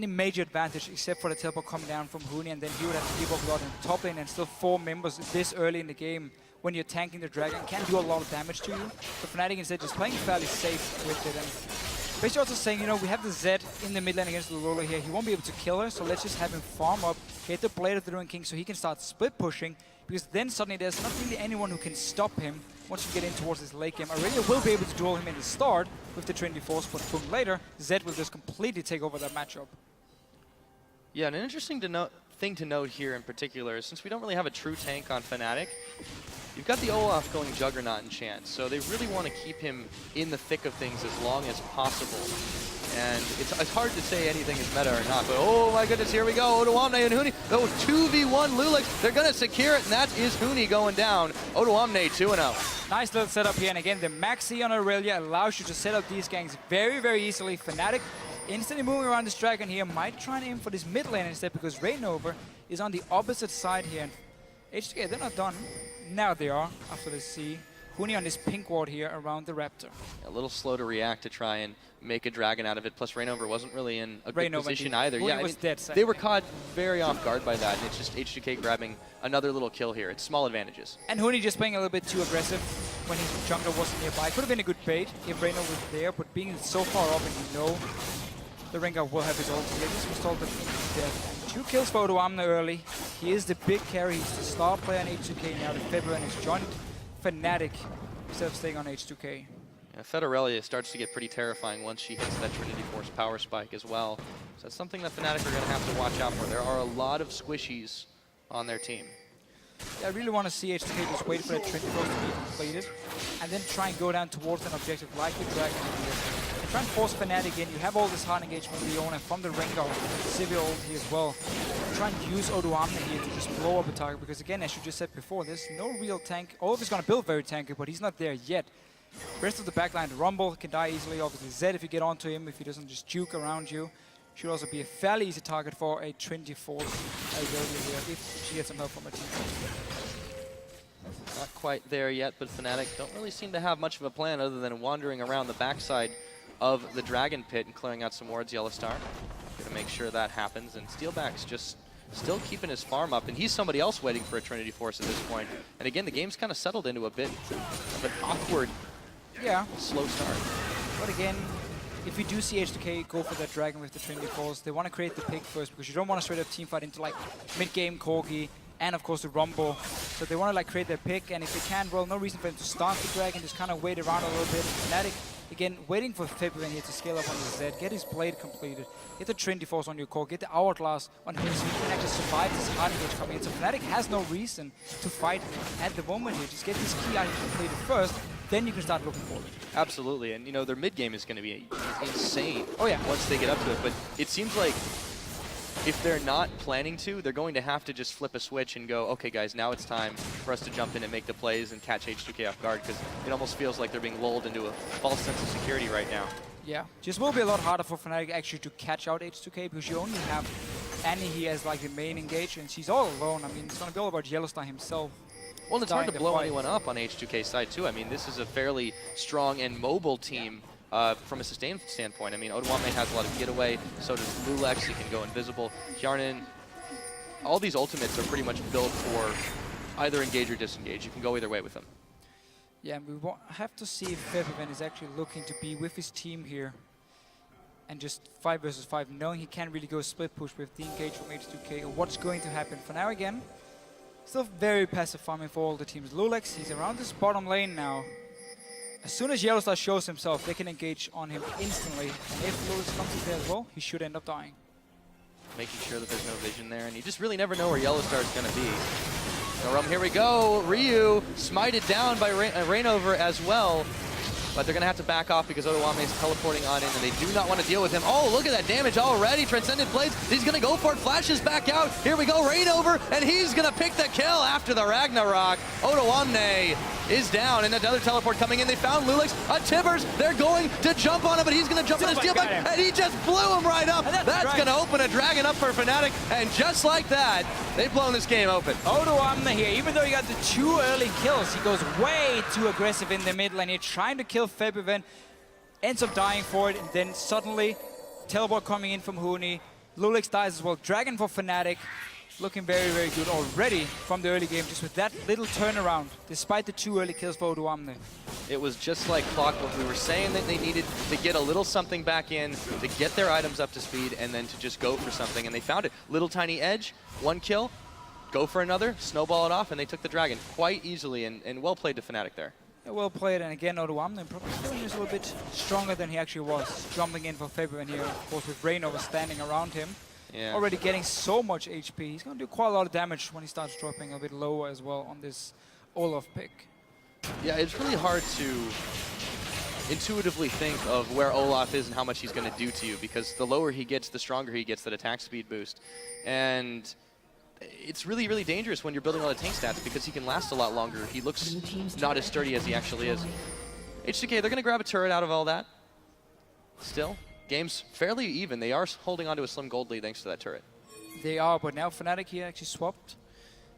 major advantage except for the teleport coming down from Huni, and then he would have to give up a lot in the top lane, and still 4 members this early in the game when you're tanking the dragon can do a lot of damage to you. So Fnatic instead just playing fairly safe with it, and basically also saying, you know, we have the Zed in the mid lane against the Lola here. He won't be able to kill her, so let's just have him farm up, get the Blade of the Ruin King so he can start split pushing, because then suddenly there's not really anyone who can stop him once you get in towards this late game. Aurelia will be able to duel him in the start with the Trinity Force, but boom, later, Zed will just completely take over that matchup. Yeah, and an interesting thing to note here in particular is since we don't really have a true tank on Fnatic, you've got the Olaf going Juggernaut and Chance, so they really want to keep him in the thick of things as long as possible. And it's hard to say anything is meta or not, but oh my goodness, here we go. Odoamne and Huni. Oh, 2v1 Lulix. They're going to secure it, and that is Huni going down. Odoamne 2-0. Nice little setup here, and again, the Maxi on Aurelia allows you to set up these ganks very, very easily. Fnatic instantly moving around this dragon here, might try and aim for this mid lane instead, because Rainover is on the opposite side here. And H2K, they're not done. Now they are, after the C. Huni on this pink ward here around the Raptor. A little slow to react to try and make a dragon out of it. Plus, Rainover wasn't really in a good position either. Huni was dead. They were caught very off guard by that, and it's just H2K grabbing another little kill here. It's small advantages. And Huni just playing a little bit too aggressive when his jungler wasn't nearby. Could have been a good bait if Rainover was there, but being so far off, and you know the Rengar will have his ult here. This was told that he's dead. 2 kills for Odoamne early. He is the big carry. He's the star player on H2K now. The February has joined Fnatic instead of staying on H2K. Yeah, Federelia starts to get pretty terrifying once she hits that Trinity Force power spike as well. So that's something that Fnatic are going to have to watch out for. There are a lot of squishies on their team. Yeah, I really want to see H2K just wait for that Trinity Force to be completed and then try and go down towards an objective like the Dragon here. And try and force Fnatic in. You have all this hard engagement from Leona, from the Rengar, Sivir ult here as well. Try and use Odoamne here to just blow up a target, because again, as you just said before, there's no real tank. Olaf is going to build very tanky, but he's not there yet. Rest of the backline, Rumble can die easily. Obviously, Zed, if you get onto him, if he doesn't just juke around you, should also be a fairly easy target for a Trinity Force here if she gets some help from her team. Not quite there yet, but Fnatic don't really seem to have much of a plan other than wandering around the backside of the Dragon Pit and clearing out some wards. Yellowstar gonna make sure that happens, and Steelback's just still keeping his farm up, and he's somebody else waiting for a Trinity Force at this point. And again, the game's kind of settled into a bit of an awkward, slow start. But again, if you do see H2K go for that Dragon with the Trinity Force, they want to create the pick first, because you don't want to straight up team fight into like mid-game Corgi and of course the Rumble. So they want to like create their pick, and if they can, well, no reason for them to start the Dragon, just kind of wait around a little bit. Fnatic, again, waiting for February here to scale up on his Zed, get his blade completed, get the Trinity Force on your core, get the Hourglass on him so you can actually survive this hard engage coming in. So Fnatic has no reason to fight at the moment here. Just get this key item completed first, then you can start looking forward. Absolutely, and you know, their mid game is going to be insane yeah, once they get up to it, but it seems like if they're not planning to, they're going to have to just flip a switch and go, okay guys, now it's time for us to jump in and make the plays and catch H2K off guard, because it almost feels like they're being lulled into a false sense of security right now. Yeah, just will be a lot harder for Fnatic actually to catch out H2K, because you only have Annie here as like the main engagement, and she's all alone. I mean, it's going to be all about Yellowstar himself. Well, it's hard to blow anyone up on H2K's side too. I mean, this is a fairly strong and mobile team from a sustained standpoint. I mean, Odoamne has a lot of getaway, so does Lulex. He can go invisible. Hjarnan, all these ultimates are pretty much built for either engage or disengage. You can go either way with them. Yeah, and we have to see if Febiven is actually looking to be with his team here and just 5 versus 5, knowing he can't really go split push with the engage from H2K, or what's going to happen. For now, again, still very passive farming for all the teams. Lulex, he's around this bottom lane now. As soon as Yellowstar shows himself, they can engage on him instantly. And if Lulex comes in there as well, he should end up dying. Making sure that there's no vision there, and you just really never know where Yellowstar is going to be. Here we go. Ryu smited down by Rainover as well. But they're going to have to back off because Odoamne is teleporting on in, and they do not want to deal with him. Oh, look at that damage already. Transcendent Blades, he's going to go for it. Flashes back out. Here we go. Rainover, and he's going to pick the kill after the Ragnarok. Odoamne is down, and another teleport coming in. They found Lulex. Tibbers, they're going to jump on him, but he's going to jump in his steelback, and he just blew him right up. That's going to open a Dragon up for Fnatic, and just like that, they've blown this game open. Odoamne here, even though he got the 2 early kills, he goes way too aggressive in the mid lane. He's trying to kill Febiven, ends up dying for it, and then suddenly teleport coming in from Huni. Lulex dies as well. Dragon for Fnatic, looking very, very good already from the early game, just with that little turnaround, despite the 2 early kills for Odoamne. It was just like clockwork. We were saying that they needed to get a little something back in, to get their items up to speed, and then to just go for something, and they found it. Little tiny edge, 1 kill, go for another, snowball it off, and they took the Dragon quite easily, and well played to Fnatic there. Yeah, well played, and again, Odoamne probably feeling just a little bit stronger than he actually was, jumping in for February here, of course, with Rainover standing around him. Yeah. Already getting so much HP. He's going to do quite a lot of damage when he starts dropping a bit lower as well on this Olaf pick. Yeah, it's really hard to intuitively think of where Olaf is and how much he's going to do to you, because the lower he gets, the stronger he gets that attack speed boost. And it's really, really dangerous when you're building all the tank stats, because he can last a lot longer. He looks not as sturdy as he actually is. H2K, they're going to grab a turret out of all that. Still, game's fairly even. They are holding on to a slim gold lead thanks to that turret. They are, but now Fnatic here actually swapped.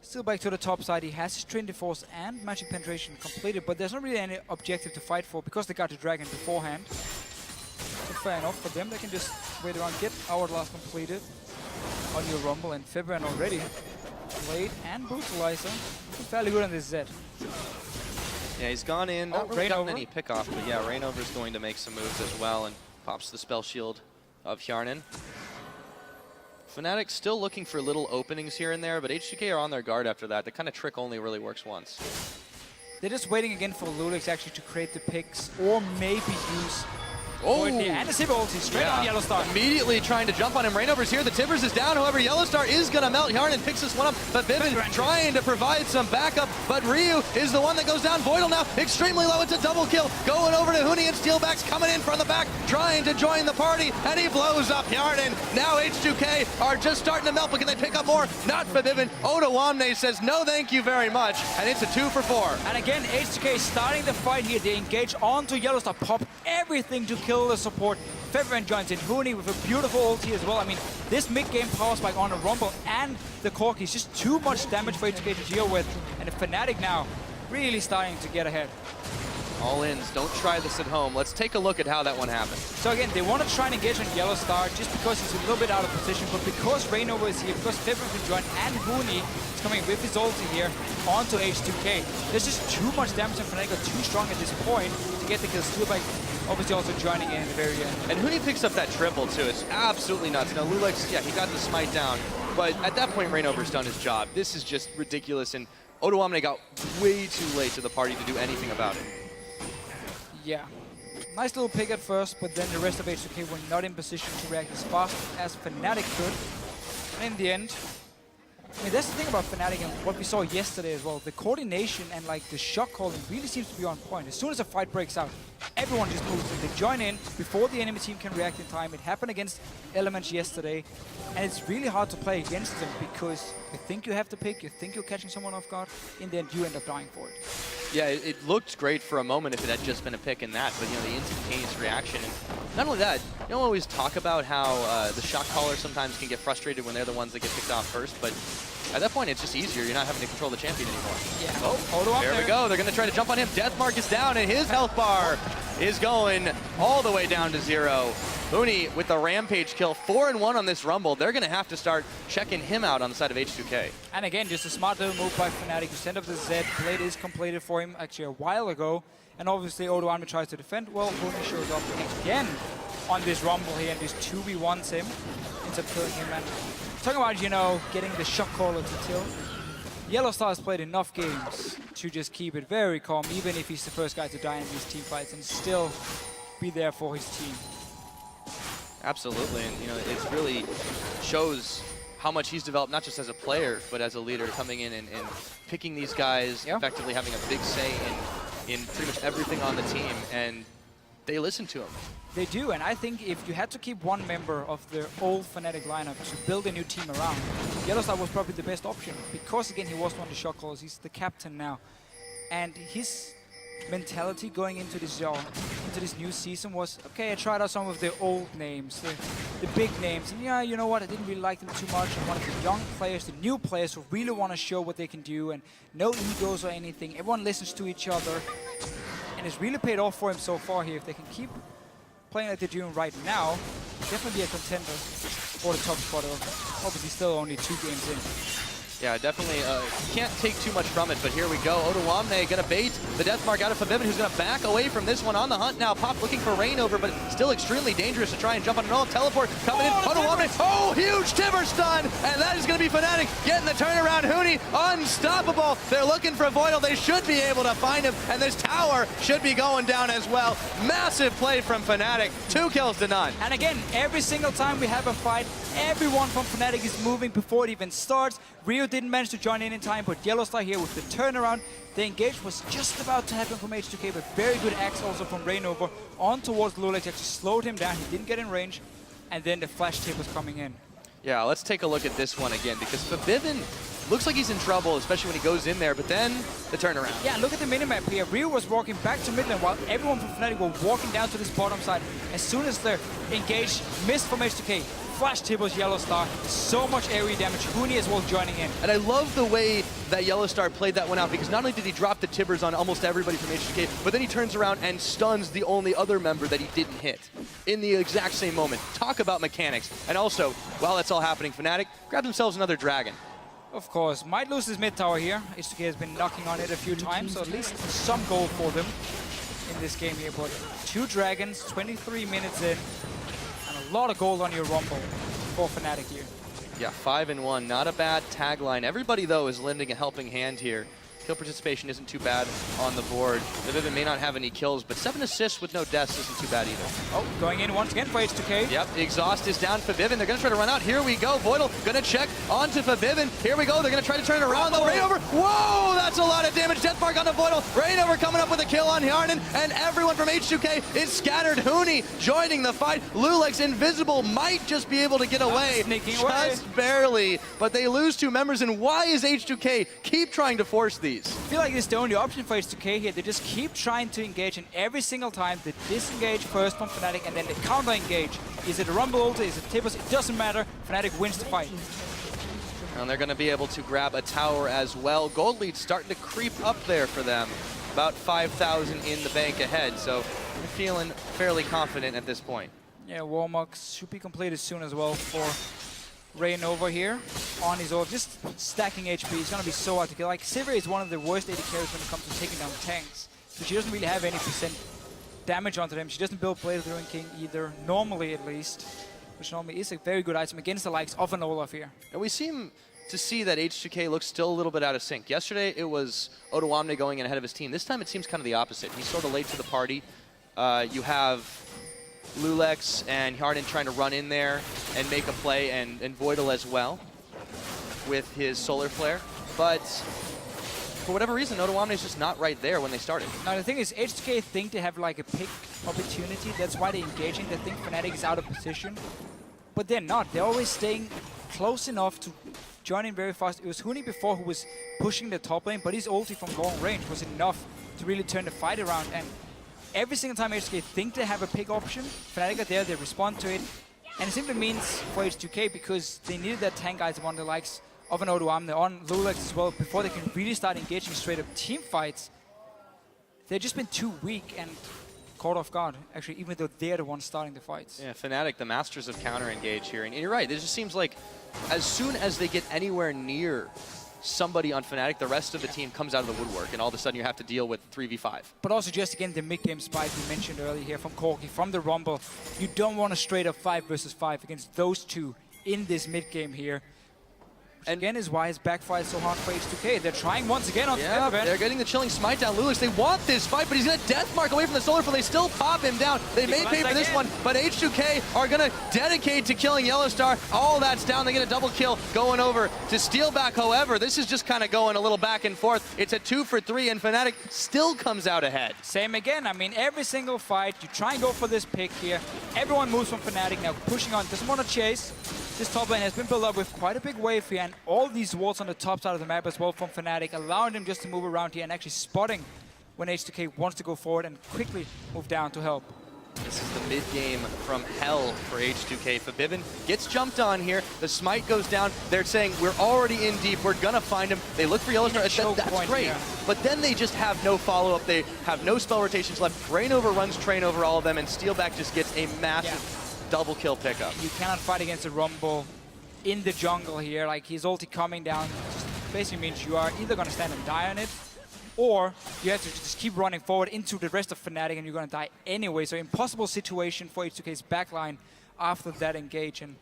Still back to the top side. He has his Trinity Force and Magic Penetration completed, but there's not really any objective to fight for because they got the Dragon beforehand. So fair enough for them. They can just wait around, get Hourglass completed on your Rumble, and February already played and Brutalizer. Fairly good on this Zed. Yeah, he's gone in. Not really gotten Rainover. any pick-off, but yeah, Rainover's going to make some moves as well and pops the spell shield of Hjarnan. Fnatic still looking for little openings here and there, but H2K are on their guard after that. The kind of trick only really works once. They're just waiting again for Lulix actually to create the picks, or maybe use Oh! and the Sivir ulti straight on Yellow Star. Immediately trying to jump on him. Rainover's here. The Timbers is down. However, Yellow Star is going to melt. Hjarnan picks this one up, but Vivian trying to provide some backup. But Ryu is the one that goes down. Voidal now extremely low. It's a double kill. Going over to Huni, and Steelback's coming in from the back, trying to join the party, and he blows up Hjarnan. Now H2K are just starting to melt, but can they pick up more? Not for Vivian. Oda says no thank you very much, and it's a 2 for 4. And again, H2K starting the fight here. They engage onto Yellow Star, pop everything to kill the support. February joins in. Huni with a beautiful ulti as well. I mean, this mid-game power spike on a Rumble and the Corki is just too much damage for H2K to deal with. And the Fnatic now really starting to get ahead. All-ins, don't try this at home. Let's take a look at how that one happened. So again, they want to try and engage on Yellow Star just because he's a little bit out of position, but because Rainover is here, because February can join, and Huni is coming with his ulti here onto H2K. There's just too much damage, and Fnatic are too strong at this point to get the kill. Steelback obviously also joining in at the very end. And Huni picks up that triple too. It's absolutely nuts. Now Lulix, yeah, he got the smite down, but at that point Rainover's done his job. This is just ridiculous, and Oda got way too late to the party to do anything about it. Yeah. Nice little pick at first, but then the rest of H2K were not in position to react as fast as Fnatic could. And in the end, I mean, that's the thing about Fnatic and what we saw yesterday as well. The coordination and like the shot calling really seems to be on point. As soon as a fight breaks out, everyone just moves in. They join in before the enemy team can react in time. It happened against Elements yesterday, and it's really hard to play against them because you think you have to pick, you think you're catching someone off guard, in the end you end up dying for it. Yeah, it looked great for a moment if it had just been a pick in that, but you know, the instantaneous reaction. And not only that, you don't always talk about how the shot caller sometimes can get frustrated when they're the ones that get picked off first, but at that point it's just easier. You're not having to control the champion anymore. Yeah. Oh, there we go. They're going to try to jump on him. Deathmark is down, and his health bar is going all the way down to 0. Huni with the Rampage kill, 4-1 on this Rumble. They're going to have to start checking him out on the side of H2K. And again, just a smart little move by Fnatic to send up the Zed. Blade is completed for him actually a while ago. And obviously Oda tries to defend. Well, Huni shows up again on this Rumble here and just 2v1s him. Ends up killing him. And talking about, you know, getting the shot caller to tilt. Yellow Star has played enough games to just keep it very calm, even if he's the first guy to die in these team fights, and still be there for his team. Absolutely, and you know, it really shows how much he's developed, not just as a player, but as a leader, coming in and picking these guys, effectively having a big say in pretty much everything on the team, and they listen to him. They do, and I think if you had to keep one member of the old Fnatic lineup to build a new team around, Yellow Star was probably the best option, because again, he was one of the shot callers. He's the captain now, and his mentality going into this new season was, okay, I tried out some of the old names, the big names, and yeah, you know what, I didn't really like them too much. I wanted the young players, the new players who really want to show what they can do, and no egos or anything. Everyone listens to each other, and it's really paid off for him so far here. If they can keep playing like they're doing right now, definitely be a contender for the top spot. Obviously still only 2 games in. Yeah, definitely can't take too much from it, but here we go. Oda gonna bait the Deathmark out of Fabivin, who's gonna back away from this one on the hunt now. Pop looking for Rainover, but still extremely dangerous to try and jump on an all teleport coming in. Oda huge Timber stun, and that is gonna be Fnatic getting the turnaround. Huni unstoppable. They're looking for Voidal. They should be able to find him, and this tower should be going down as well. Massive play from Fnatic. 2 kills to none. And again, every single time we have a fight, Everyone from Fnatic is moving before it even starts. Rio didn't manage to join in time, but Yellowstar here with the turnaround. The engage was just about to happen from H2K, but very good axe also from Rainover on towards Lulex. Actually slowed him down. He didn't get in range, and then the flash tip was coming in. Yeah, let's take a look at this one again, because Fabivin looks like he's in trouble, especially when he goes in there, but then the turnaround. Yeah, look at the minimap here. Rio was walking back to mid lane while everyone from Fnatic were walking down to this bottom side. As soon as the engage missed from H2K, flash Tibbles Yellowstar, so much AoE damage. Huni as well joining in. And I love the way that Yellowstar played that one out, because not only did he drop the Tibbers on almost everybody from H2K, but then he turns around and stuns the only other member that he didn't hit in the exact same moment. Talk about mechanics. And also, while that's all happening, Fnatic grab themselves another dragon. Of course, might lose his mid tower here. H2K has been knocking on it a few times, so at least some goal for them in this game here. But 2 dragons, 23 minutes in, and a lot of gold on your Rumble for Fnatic here. Yeah, 5-1, not a bad tagline. Everybody, though, is lending a helping hand here. Kill participation isn't too bad on the board. Vivivin may not have any kills, but 7 assists with no deaths isn't too bad either. Oh, going in once again for H2K. Yep, the exhaust is down for Vivin. They're going to try to run out. Here we go. Voidal going to check onto Vivin. Here we go. They're going to try to turn it around. Though Rainover. Whoa, that's a lot of damage. Deathmark onto Voidal. Rainover coming up with a kill on Hjarnan, and everyone from H2K is scattered. Huni joining the fight. Lulex invisible might just be able to get away. Sneaking away. Just barely, but they lose 2 members. And why is H2K keep trying to force these? I feel like it's the only option for H2K here. They just keep trying to engage, and every single time they disengage first from Fnatic and then they counter engage. Is it a Rumble ulti? Is it Tibbers? It doesn't matter. Fnatic wins the fight. And they're going to be able to grab a tower as well. Gold lead's starting to creep up there for them. About 5,000 in the bank ahead, so I'm feeling fairly confident at this point. Yeah, Warmux should be completed soon as well for Rainover here on his ult, just stacking HP. He's gonna be so hard to kill. Like, Sivir is one of the worst AD carries when it comes to taking down tanks. So she doesn't really have any percent damage onto them. She doesn't build Blade of the Ruined King either, normally at least, which normally is a very good item against the likes of an Olaf here. And we seem to see that H2K looks still a little bit out of sync. Yesterday it was Odoamne going in ahead of his team. This time it seems kind of the opposite. He's sort of late to the party. You have Lulex and Hjarnan trying to run in there and make a play, and Voidal as well with his Solar Flare. But for whatever reason, Odoamne is just not right there when they started. Now the thing is, H2K think they have like a pick opportunity. That's why they're engaging. They think Fnatic is out of position. But they're not. They're always staying close enough to join in very fast. It was Huni before who was pushing the top lane, but his ulti from long range was enough to really turn the fight around. And every single time H2K think they have a pick option, Fnatic are there, they respond to it. And it simply means for H2K, because they needed that tank item on the likes of an Odoamne, on Lulex as well, before they can really start engaging straight up team fights. They've just been too weak and caught off guard, actually, even though they're the ones starting the fights. Yeah, Fnatic, the masters of counter-engage here. And you're right, it just seems like as soon as they get anywhere near somebody on Fnatic, the rest of the team comes out of the woodwork, and all of a sudden you have to deal with 3v5. But also just again the mid-game spike we mentioned earlier here from Corki, from the Rumble. You don't want a straight up 5 versus 5 against those two in this mid-game here. And again is why it's backfired so hard for H2K. They're trying once again on Yeah, they're getting the chilling smite down. Lulex, they want this fight, but he's going to death mark away from the Solar Flare. They still pop him down. They may pay for this one, but H2K are going to dedicate to killing Yellowstar. All that's down. They get a double kill going over to Steelback. However, this is just kind of going a little back and forth. It's a 2 for 3, and Fnatic still comes out ahead. Same again. I mean, every single fight, you try and go for this pick here. Everyone moves from Fnatic now, pushing on, doesn't want to chase. This top lane has been built up with quite a big wave here, and all these walls on the top side of the map as well from Fnatic, allowing them just to move around here and actually spotting when H2K wants to go forward and quickly move down to help. This is the mid-game from hell for H2K. Fabivin gets jumped on here. The smite goes down. They're saying, we're already in deep. We're going to find him. They look for Yellowstar. That's great. Here. But then they just have no follow-up. They have no spell rotations left. Rainover runs train over all of them, and Steelback just gets a massive double kill pickup. You cannot fight against a Rumble in the jungle here. Like, his ulti coming down just basically means you are either going to stand and die on it, or you have to just keep running forward into the rest of Fnatic and you're going to die anyway. So impossible situation for H2K's backline after that engage. And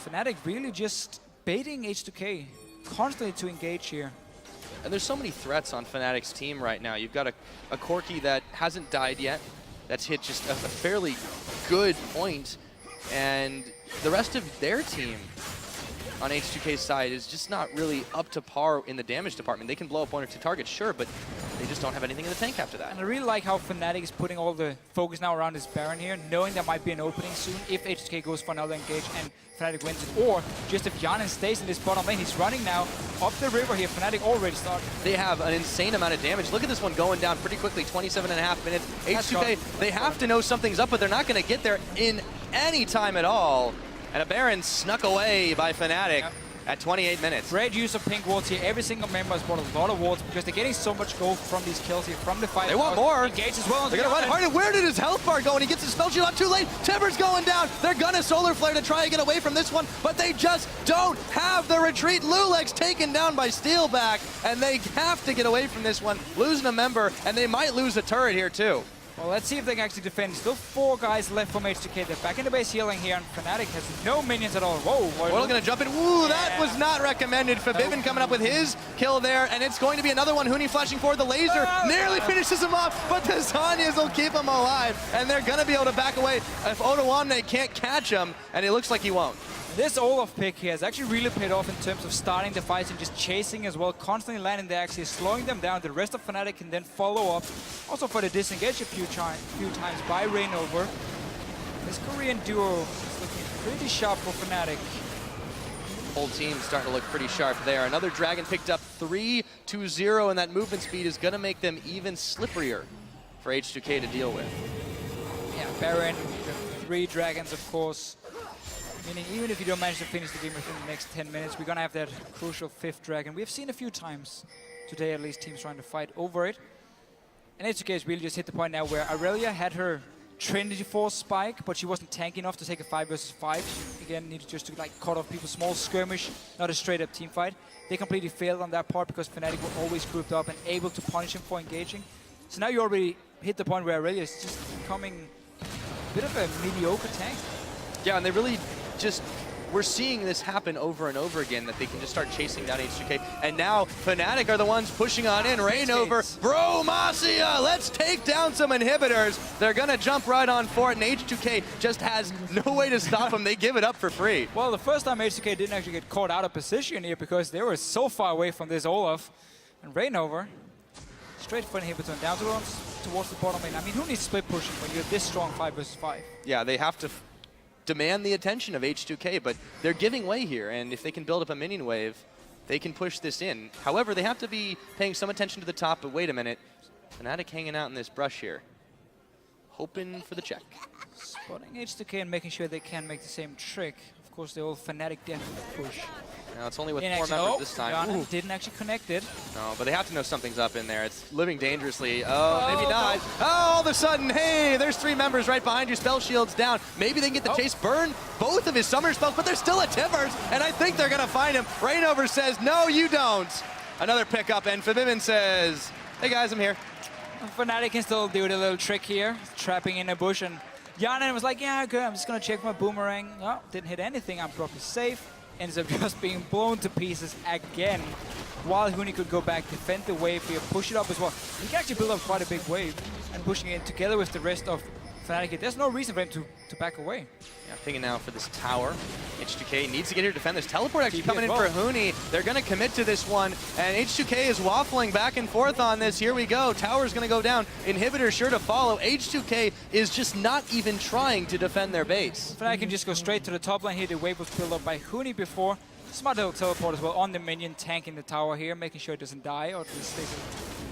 Fnatic really just baiting H2K constantly to engage here. And there's so many threats on Fnatic's team right now. You've got a Corki that hasn't died yet. That's hit just a fairly good point. And the rest of their team on H2K's side is just not really up to par in the damage department. They can blow up 1 or 2 targets, sure, but they just don't have anything in the tank after that. And I really like how Fnatic is putting all the focus now around this Baron here, knowing there might be an opening soon if H2K goes for another engage and Fnatic wins it. Or just if Yanin stays in this bottom lane, he's running now up the river here. Fnatic already started. They have an insane amount of damage. Look at this one going down pretty quickly, 27.5 minutes. H2K, they have to know something's up, but they're not going to get there in any time at all. And a Baron snuck away by Fnatic. Yep. At 28 minutes. Great use of pink wards here. Every single member has brought a lot of wards because they're getting so much gold from these kills here, from the fight. They want more. Engage as well. They're going to run hard. And where did his health bar go? And he gets his spell shield out too late. Timber's going down. They're going to Solar Flare to try and get away from this one, but they just don't have the retreat. Lulex taken down by Steelback, and they have to get away from this one, losing a member, and they might lose a turret here too. Well, let's see if they can actually defend. Still 4 guys left from H2K. They're back in the base healing here, and Fnatic has no minions at all. Whoa. We're going to jump in. Ooh, that was not recommended. Fabibin coming up with his kill there, and it's going to be another one. Huni flashing forward. The laser nearly finishes him off, but the Zanyas will keep him alive, and they're going to be able to back away if Odoamne can't catch him, and it looks like he won't. This Olaf pick here has actually really paid off in terms of starting the fights and just chasing as well, constantly landing the axes, slowing them down. The rest of Fnatic can then follow up. Also for the disengage a few times by Reignover. This Korean duo is looking pretty sharp for Fnatic. Whole team starting to look pretty sharp there. Another Dragon picked up 3-0, and that movement speed is going to make them even slipperier for H2K to deal with. Yeah, Baron, the 3 dragons, of course. Meaning even if you don't manage to finish the game within the next 10 minutes, we're going to have that crucial 5th dragon. We have seen a few times today, at least, teams trying to fight over it. And H2K has really just hit the point now where Aurelia had her Trinity Force spike, but she wasn't tanky enough to take a 5 versus 5. She, again, needed just to like cut off people, small skirmish, not a straight-up team fight. They completely failed on that part because Fnatic were always grouped up and able to punish him for engaging. So now you already hit the point where Aurelia is just becoming a bit of a mediocre tank. Yeah, and they really just, we're seeing this happen over and over again, that they can just start chasing down H2K. And now Fnatic are the ones pushing on in. Reignover, Bro Masia, let's take down some inhibitors. They're going to jump right on for it, and H2K just has no way to stop them. They give it up for free. Well, the first time H2K didn't actually get caught out of position here because they were so far away from this Olaf. And Reignover, straight for inhibitor, down towards the bottom lane. I mean, who needs split pushing when you're this strong 5 versus 5? Yeah, they have to demand the attention of H2K, but they're giving way here, and if they can build up a minion wave, they can push this in. However, they have to be paying some attention to the top, but wait a minute. Fnatic hanging out in this brush here, hoping for the check. Spotting H2K and making sure they can make the same trick. Of course, the old Fnatic death push. Now it's only with 4 members this time. Didn't actually connect it. No, but they have to know something's up in there. It's living dangerously. Oh, maybe not. Oh, all of a sudden, hey, there's 3 members right behind you. Spell shield's down. Maybe they can get the chase, burn both of his summer spells, but there's still a Timbers, and I think they're going to find him. Reignover says, no, you don't. Another pickup, and Fabibin says, hey guys, I'm here. Fnatic can still do the little trick here, trapping in a bush, and Yanin was like, yeah, good, I'm just going to check my boomerang. No, didn't hit anything, I'm probably safe. Ends up just being blown to pieces again, while Huni could go back, defend the wave here, push it up as well. He can actually build up quite a big wave, and pushing it together with the rest of Fnatic. There's no reason for him to back away. Yeah, thinking now for this tower. H2K needs to get here to defend this. Teleport actually coming in for Huni. They're going to commit to this one, and H2K is waffling back and forth on this. Here we go. Tower's going to go down. Inhibitor sure to follow. H2K is just not even trying to defend their base. Fnatic can just go straight to the top lane here. The wave was built up by Huni before. Smart little teleport as well on the minion, tanking the tower here, making sure it doesn't die, or at least stays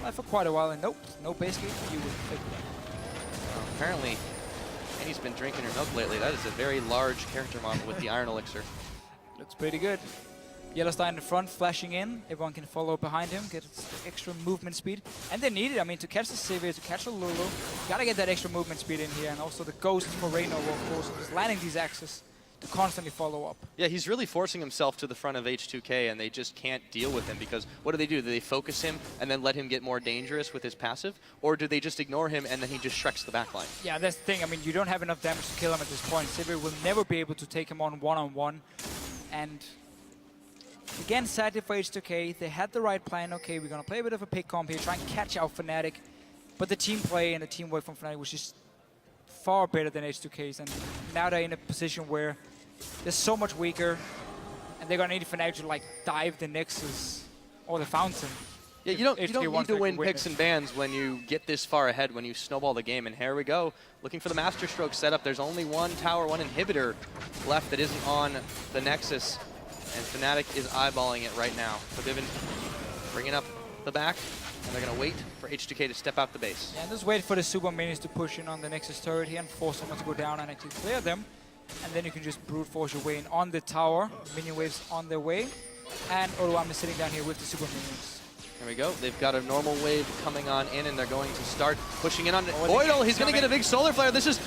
alive for quite a while. And nope, no base gate. You would pick that. Apparently, Annie's been drinking her milk lately. That is a very large character model with the Iron Elixir. Looks pretty good. Yellowstar in the front, flashing in. Everyone can follow behind him, get extra movement speed. And they need it. I mean, to catch the Sivir, to catch the Lulu, gotta get that extra movement speed in here. And also the Ghost for Reignover, of course, just landing these axes to constantly follow up. Yeah, he's really forcing himself to the front of H2K, and they just can't deal with him because what do? Do they focus him and then let him get more dangerous with his passive? Or do they just ignore him and then he just shreks the backline? Yeah, that's the thing. I mean, you don't have enough damage to kill him at this point. Sivir will never be able to take him on one-on-one. And again, sadly for H2K, they had the right plan. Okay, we're going to play a bit of a pick comp here, try and catch out Fnatic. But the team play and the teamwork from Fnatic was just far better than H2K's, and now they're in a position where they're so much weaker, and they're gonna need Fnatic to like dive the Nexus or the Fountain. Yeah, you don't need to win picks and bans when you get this far ahead, when you snowball the game. And here we go, looking for the Master Stroke setup. There's only one tower, one inhibitor left that isn't on the Nexus. And Fnatic is eyeballing it right now. FNC bringing up the back, and they're going to wait for H2K to step out the base. Yeah, and just wait for the super minions to push in on the Nexus turret here and force someone to go down and actually clear them. And then you can just brute force your way in on the tower. Minion waves on their way. And Odoam is sitting down here with the super minions. There we go. They've got a normal wave coming on in, and they're going to start pushing in on Oidal. He's going to get a big solar flare. This is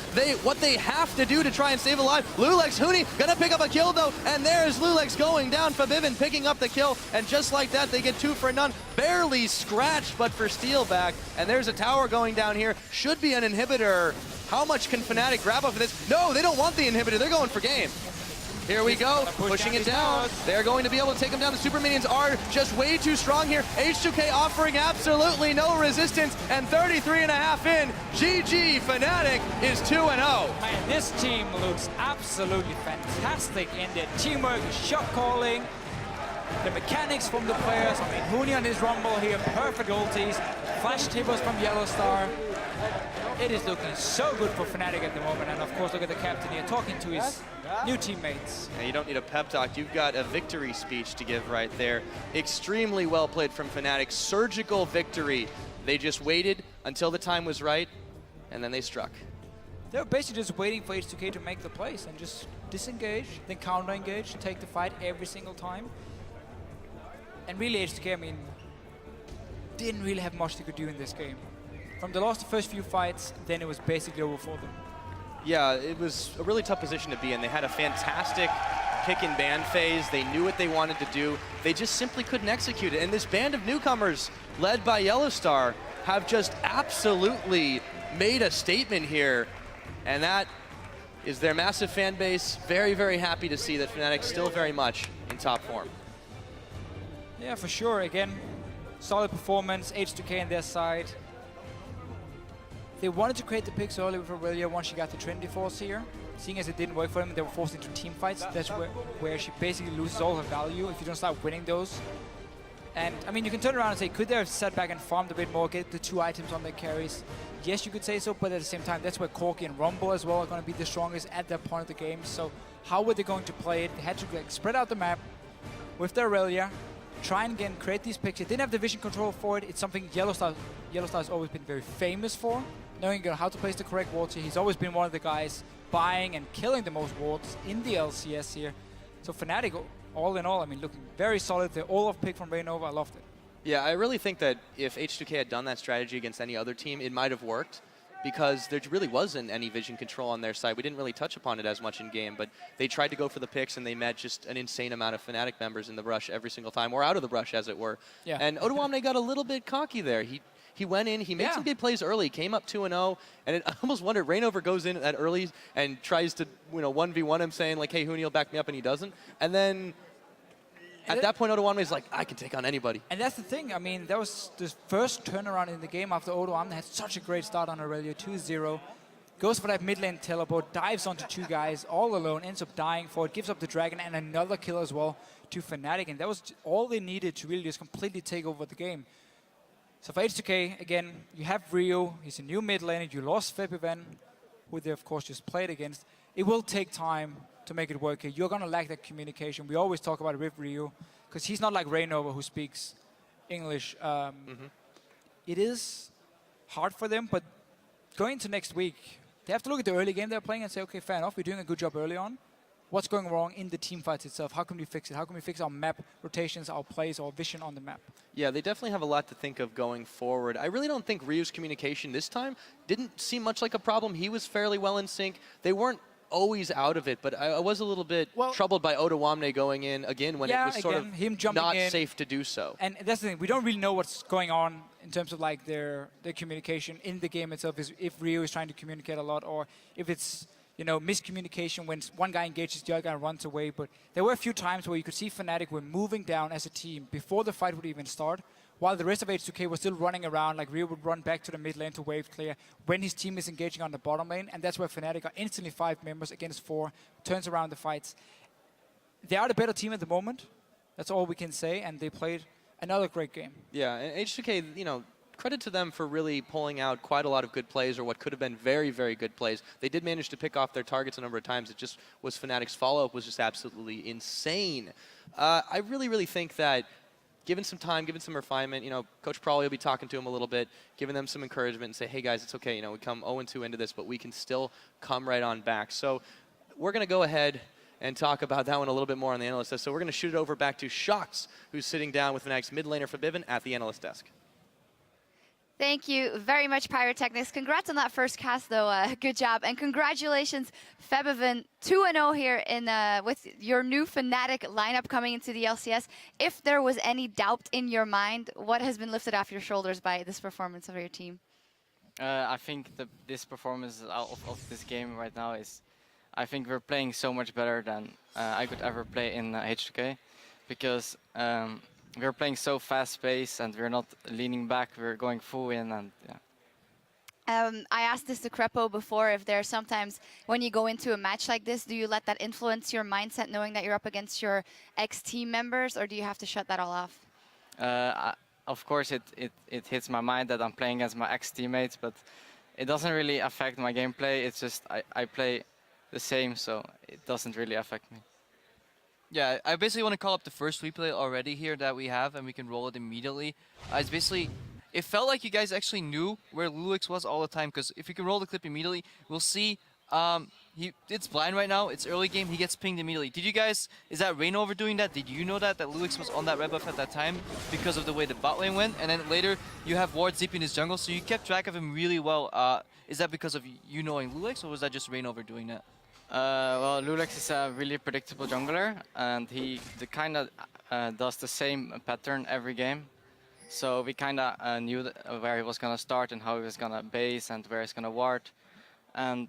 what they have to do to try and save alive. Lulex, Huni going to pick up a kill, though, and there's Lulex going down. FNC picking up the kill, and just like that, they get 2 for none. Barely scratched, but for steal back. And there's a tower going down here. Should be an inhibitor. How much can Fnatic grab off of this? No, they don't want the inhibitor. They're going for game. Here we go, pushing it down. They're going to be able to take them down. The super minions are just way too strong here. H2K offering absolutely no resistance, and 33.5 in. GG, Fnatic is 2-0. Man, this team looks absolutely fantastic in their teamwork, shot calling, the mechanics from the players. I mean, Huni on his rumble here, perfect ultis, flash tippers from Yellowstar. It is looking so good for Fnatic at the moment, and of course look at the captain here talking to his new teammates. Yeah, you don't need a pep talk, you've got a victory speech to give right there. Extremely well played from Fnatic, surgical victory. They just waited until the time was right, and then they struck. They were basically just waiting for H2K to make the plays and just disengage, then counter-engage, take the fight every single time. And really H2K, I mean, didn't really have much they could do in this game. From the first few fights, then it was basically over for them. Yeah, it was a really tough position to be in. They had a fantastic pick and ban phase. They knew what they wanted to do. They just simply couldn't execute it. And this band of newcomers, led by Yellowstar, have just absolutely made a statement here. And that is their massive fan base. Very, very happy to see that Fnatic's still very much in top form. Yeah, for sure. Again, solid performance, H2K on their side. They wanted to create the picks early with Aurelia once she got the Trinity Force here. Seeing as it didn't work for them, they were forced into team fights. That's where she basically loses all her value if you don't start winning those. And, I mean, you can turn around and say, could they have sat back and farmed a bit more, get the 2 items on their carries? Yes, you could say so, but at the same time, that's where Corki and Rumble as well are going to be the strongest at that point of the game. So how were they going to play it? They had to spread out the map with the Aurelia, try and again create these picks. They didn't have the vision control for it. It's something Yellowstar has always been very famous for, knowing how to place the correct wards here. He's always been one of the guys buying and killing the most wards in the LCS here. So Fnatic, all in all, I mean, looking very solid. The Olaf pick from Rainova, I loved it. Yeah, I really think that if H2K had done that strategy against any other team, it might have worked, because there really wasn't any vision control on their side. We didn't really touch upon it as much in game, but they tried to go for the picks, and they met just an insane amount of Fnatic members in the brush every single time, or out of the brush, as it were. Yeah. And Odoamne got a little bit cocky there. He went in, he made some big plays early, came up 2-0, and I almost wondered, Rainover goes in that early and tries to 1v1 him, saying like, hey, Huni will back me up, and he doesn't. And then at that point, Odoamne is like, I can take on anybody. And that's the thing. I mean, that was the first turnaround in the game after Odoamne had such a great start on Aurelia, 2-0. Goes for that mid lane teleport, dives onto 2 guys all alone, ends up dying for it, gives up the dragon and another kill as well to Fnatic. And that was all they needed to really just completely take over the game. So for H2K, again, you have Rio. He's a new mid laner. You lost FNC, who they, of course, just played against. It will take time to make it work here. You're going to lack that communication. We always talk about it with Rio, because he's not like Rainova, who speaks English. It is hard for them, but going into next week, they have to look at the early game they're playing and say, okay, fair enough, we're doing a good job early on. What's going wrong in the team fights itself? How can we fix it? How can we fix our map rotations, our plays, our vision on the map? Yeah, they definitely have a lot to think of going forward. I really don't think Ryu's communication this time didn't seem much like a problem. He was fairly well in sync. They weren't always out of it, but I was a little bit troubled by Odoamne going in again when it was sort of him jumping not in. safe to do so. And that's the thing, we don't really know what's going on in terms of like their communication in the game itself, is if Ryu is trying to communicate a lot, or if it's miscommunication when one guy engages, the other guy runs away. But there were a few times where you could see Fnatic were moving down as a team before the fight would even start, while the rest of H2K was still running around, like Rio would run back to the mid lane to wave clear when his team is engaging on the bottom lane, and that's where Fnatic are instantly 5 members against 4, turns around the fights. They are the better team at the moment. That's all we can say, and they played another great game. Yeah, and H2K, you know, credit to them for really pulling out quite a lot of good plays, or what could have been very, very good plays. They did manage to pick off their targets a number of times. It just was Fnatic's follow-up was just absolutely insane. I really, really think that given some time, given some refinement, you know, Coach Prawley will be talking to them a little bit, giving them some encouragement and say, hey guys, it's okay, you know, we come 0-2 into this, but we can still come right on back. So we're going to go ahead and talk about that one a little bit more on the analyst desk. So we're going to shoot it over back to Shox, who's sitting down with Fnatic's mid laner Forbidden at the analyst desk. Thank you very much, Pyrotechnics. Congrats on that first cast, though. Good job. And congratulations, Febiven, 2-0 here in with your new Fnatic lineup coming into the LCS. If there was any doubt in your mind, what has been lifted off your shoulders by this performance of your team? I think this performance of this game right now is, I think we're playing so much better than I could ever play in H2K, because we're playing so fast-paced and we're not leaning back, we're going full in, and yeah. I asked this to Crepo before, if there's sometimes when you go into a match like this, do you let that influence your mindset knowing that you're up against your ex-team members, or do you have to shut that all off? Of course it hits my mind that I'm playing against my ex-teammates, but it doesn't really affect my gameplay. It's just I play the same, so it doesn't really affect me. Yeah, I basically want to call up the first replay already here that we have, and we can roll it immediately. It's basically, it felt like you guys actually knew where Lulix was all the time, because if you can roll the clip immediately, we'll see it's blind right now, it's early game, he gets pinged immediately. Did you guys, is that Rainover doing that? Did you know that Lulix was on that red buff at that time because of the way the bot lane went? And then later you have Ward zipping his jungle, so you kept track of him really well. Is that because of you knowing Lulix, or was that just Rainover doing that? Well, Lulix is a really predictable jungler, and he kind of does the same pattern every game. So we kind of knew where he was going to start and how he was going to base and where he's going to ward. And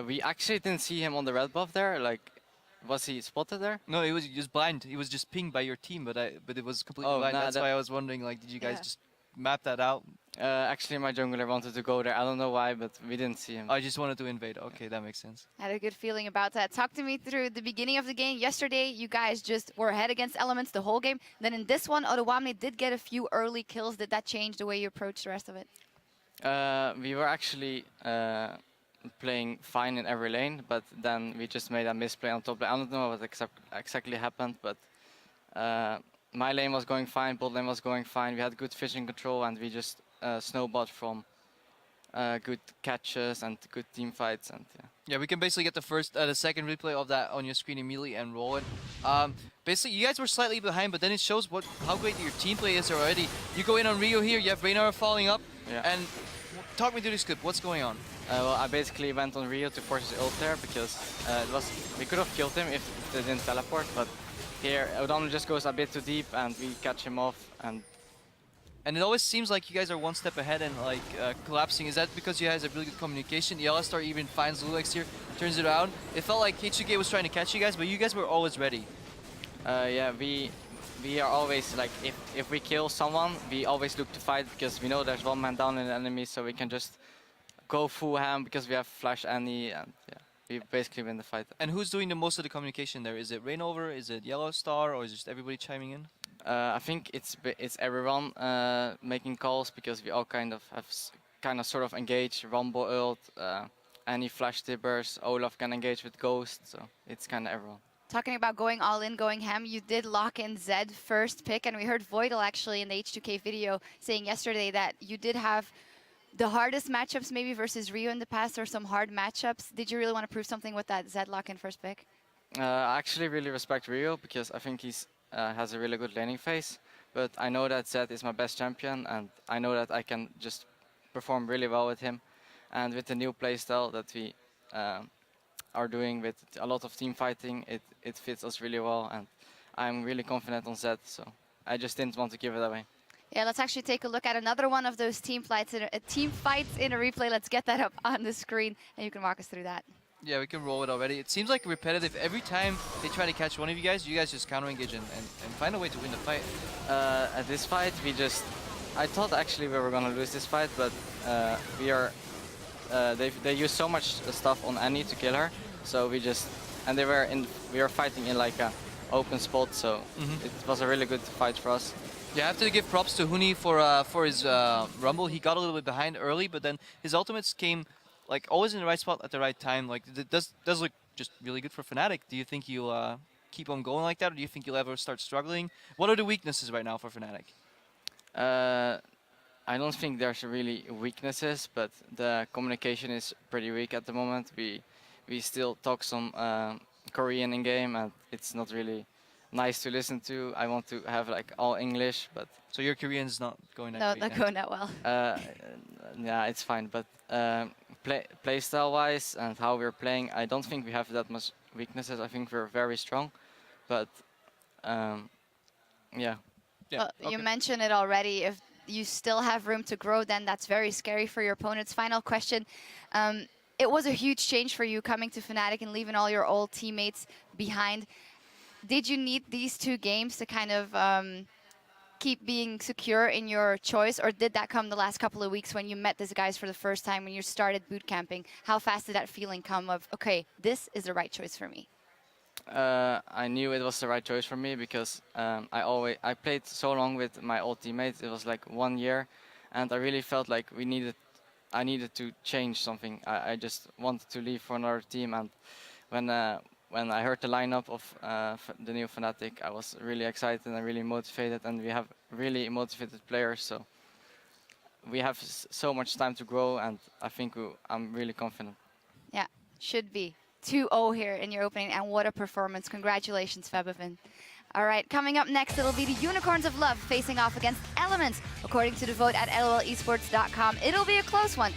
we actually didn't see him on the red buff there. Like, was he spotted there? No, he was just blind. He was just pinged by your team, but it was completely blind. That's why I was wondering, like, did you guys just map that out? Actually, my jungler wanted to go there. I don't know why, but we didn't see him. I just wanted to invade. Okay, that makes sense. I had a good feeling about that. Talk to me through the beginning of the game. Yesterday, you guys just were ahead against Elements the whole game. Then in this one, Odoamne did get a few early kills. Did that change the way you approached the rest of it? We were actually playing fine in every lane, but then we just made a misplay on top lane. I don't know what exactly happened, but my lane was going fine, bot lane was going fine. We had good vision control, and we just snowballed from good catches and good team fights, and yeah, we can basically get the second replay of that on your screen immediately and roll it. Basically, you guys were slightly behind, but then it shows how great your team play is already. You go in on Rio here, you have Reynar falling up, and talk me through this clip. What's going on? Well, I basically went on Rio to force his ult there, because we could have killed him if they didn't teleport, but here Odoamne just goes a bit too deep and we catch him off, and it always seems like you guys are one step ahead and like collapsing. Is that because you guys have really good communication? The Alistar even finds Lulix here, turns it around. It felt like H2K was trying to catch you guys, but you guys were always ready. Yeah, we are always like, if we kill someone, we always look to fight, because we know there's one man down in the enemy, so we can just go full ham because we have Flash Annie, and yeah, we basically win the fight. And who's doing the most of the communication there? Is it Rainover, is it Yellowstar, or is it just everybody chiming in? I think it's everyone making calls, because we all kind of have sort of engaged. Rumble ult, Annie Flash Tibbers, Olaf can engage with Ghost, so it's kind of everyone. Talking about going all in, going ham, you did lock in Zed first pick, and we heard Voidal actually in the H2K video saying yesterday that you did have the hardest matchups maybe versus Rio in the past, or some hard matchups. Did you really want to prove something with that Zed lock in first pick? I actually really respect Rio, because I think he's has a really good laning phase, but I know that Zed is my best champion, and I know that I can just perform really well with him. And with the new playstyle that we are doing with a lot of team fighting, it fits us really well, and I'm really confident on Zed, so I just didn't want to give it away. Yeah, let's actually take a look at another one of those team fights in a replay. Let's get that up on the screen, and you can walk us through that. Yeah, we can roll it already. It seems like repetitive. Every time they try to catch one of you guys just counter-engage and find a way to win the fight. At this fight, I thought actually we were gonna lose this fight, but they used so much stuff on Annie to kill her, so we were fighting in like a open spot, so it was a really good fight for us. Yeah, I have to give props to Huni for his Rumble. He got a little bit behind early, but then his ultimates came like always in the right spot at the right time. Like it does look just really good for Fnatic. Do you think you'll keep on going like that, or do you think you'll ever start struggling? What are the weaknesses right now for Fnatic? I don't think there's really weaknesses, but the communication is pretty weak at the moment. We still talk some Korean in game, and it's not really nice to listen to. I want to have like all English, but so your Korean's not going that No, great, not going that well. yeah, it's fine. But play style wise and how we're playing, I don't think we have that much weaknesses. I think we're very strong, but yeah. Well, you mentioned it already. If you still have room to grow, then that's very scary for your opponents. Final question. It was a huge change for you coming to Fnatic and leaving all your old teammates behind. Did you need these 2 games to kind of keep being secure in your choice, or did that come the last couple of weeks when you met these guys for the first time, when you started boot camping? How fast did that feeling come of, okay, this is the right choice for me? I knew it was the right choice for me because I played so long with my old teammates. It was like 1 year, and I really felt like I needed to change something. I just wanted to leave for another team, and when I heard the lineup of the new Fnatic, I was really excited and really motivated, and we have really motivated players. So we have so much time to grow, and I think I'm really confident. Yeah, should be. 2-0 here in your opening, and what a performance. Congratulations, Febvin. All right, coming up next, it'll be the Unicorns of Love facing off against Elements. According to the vote at lolesports.com, it'll be a close one.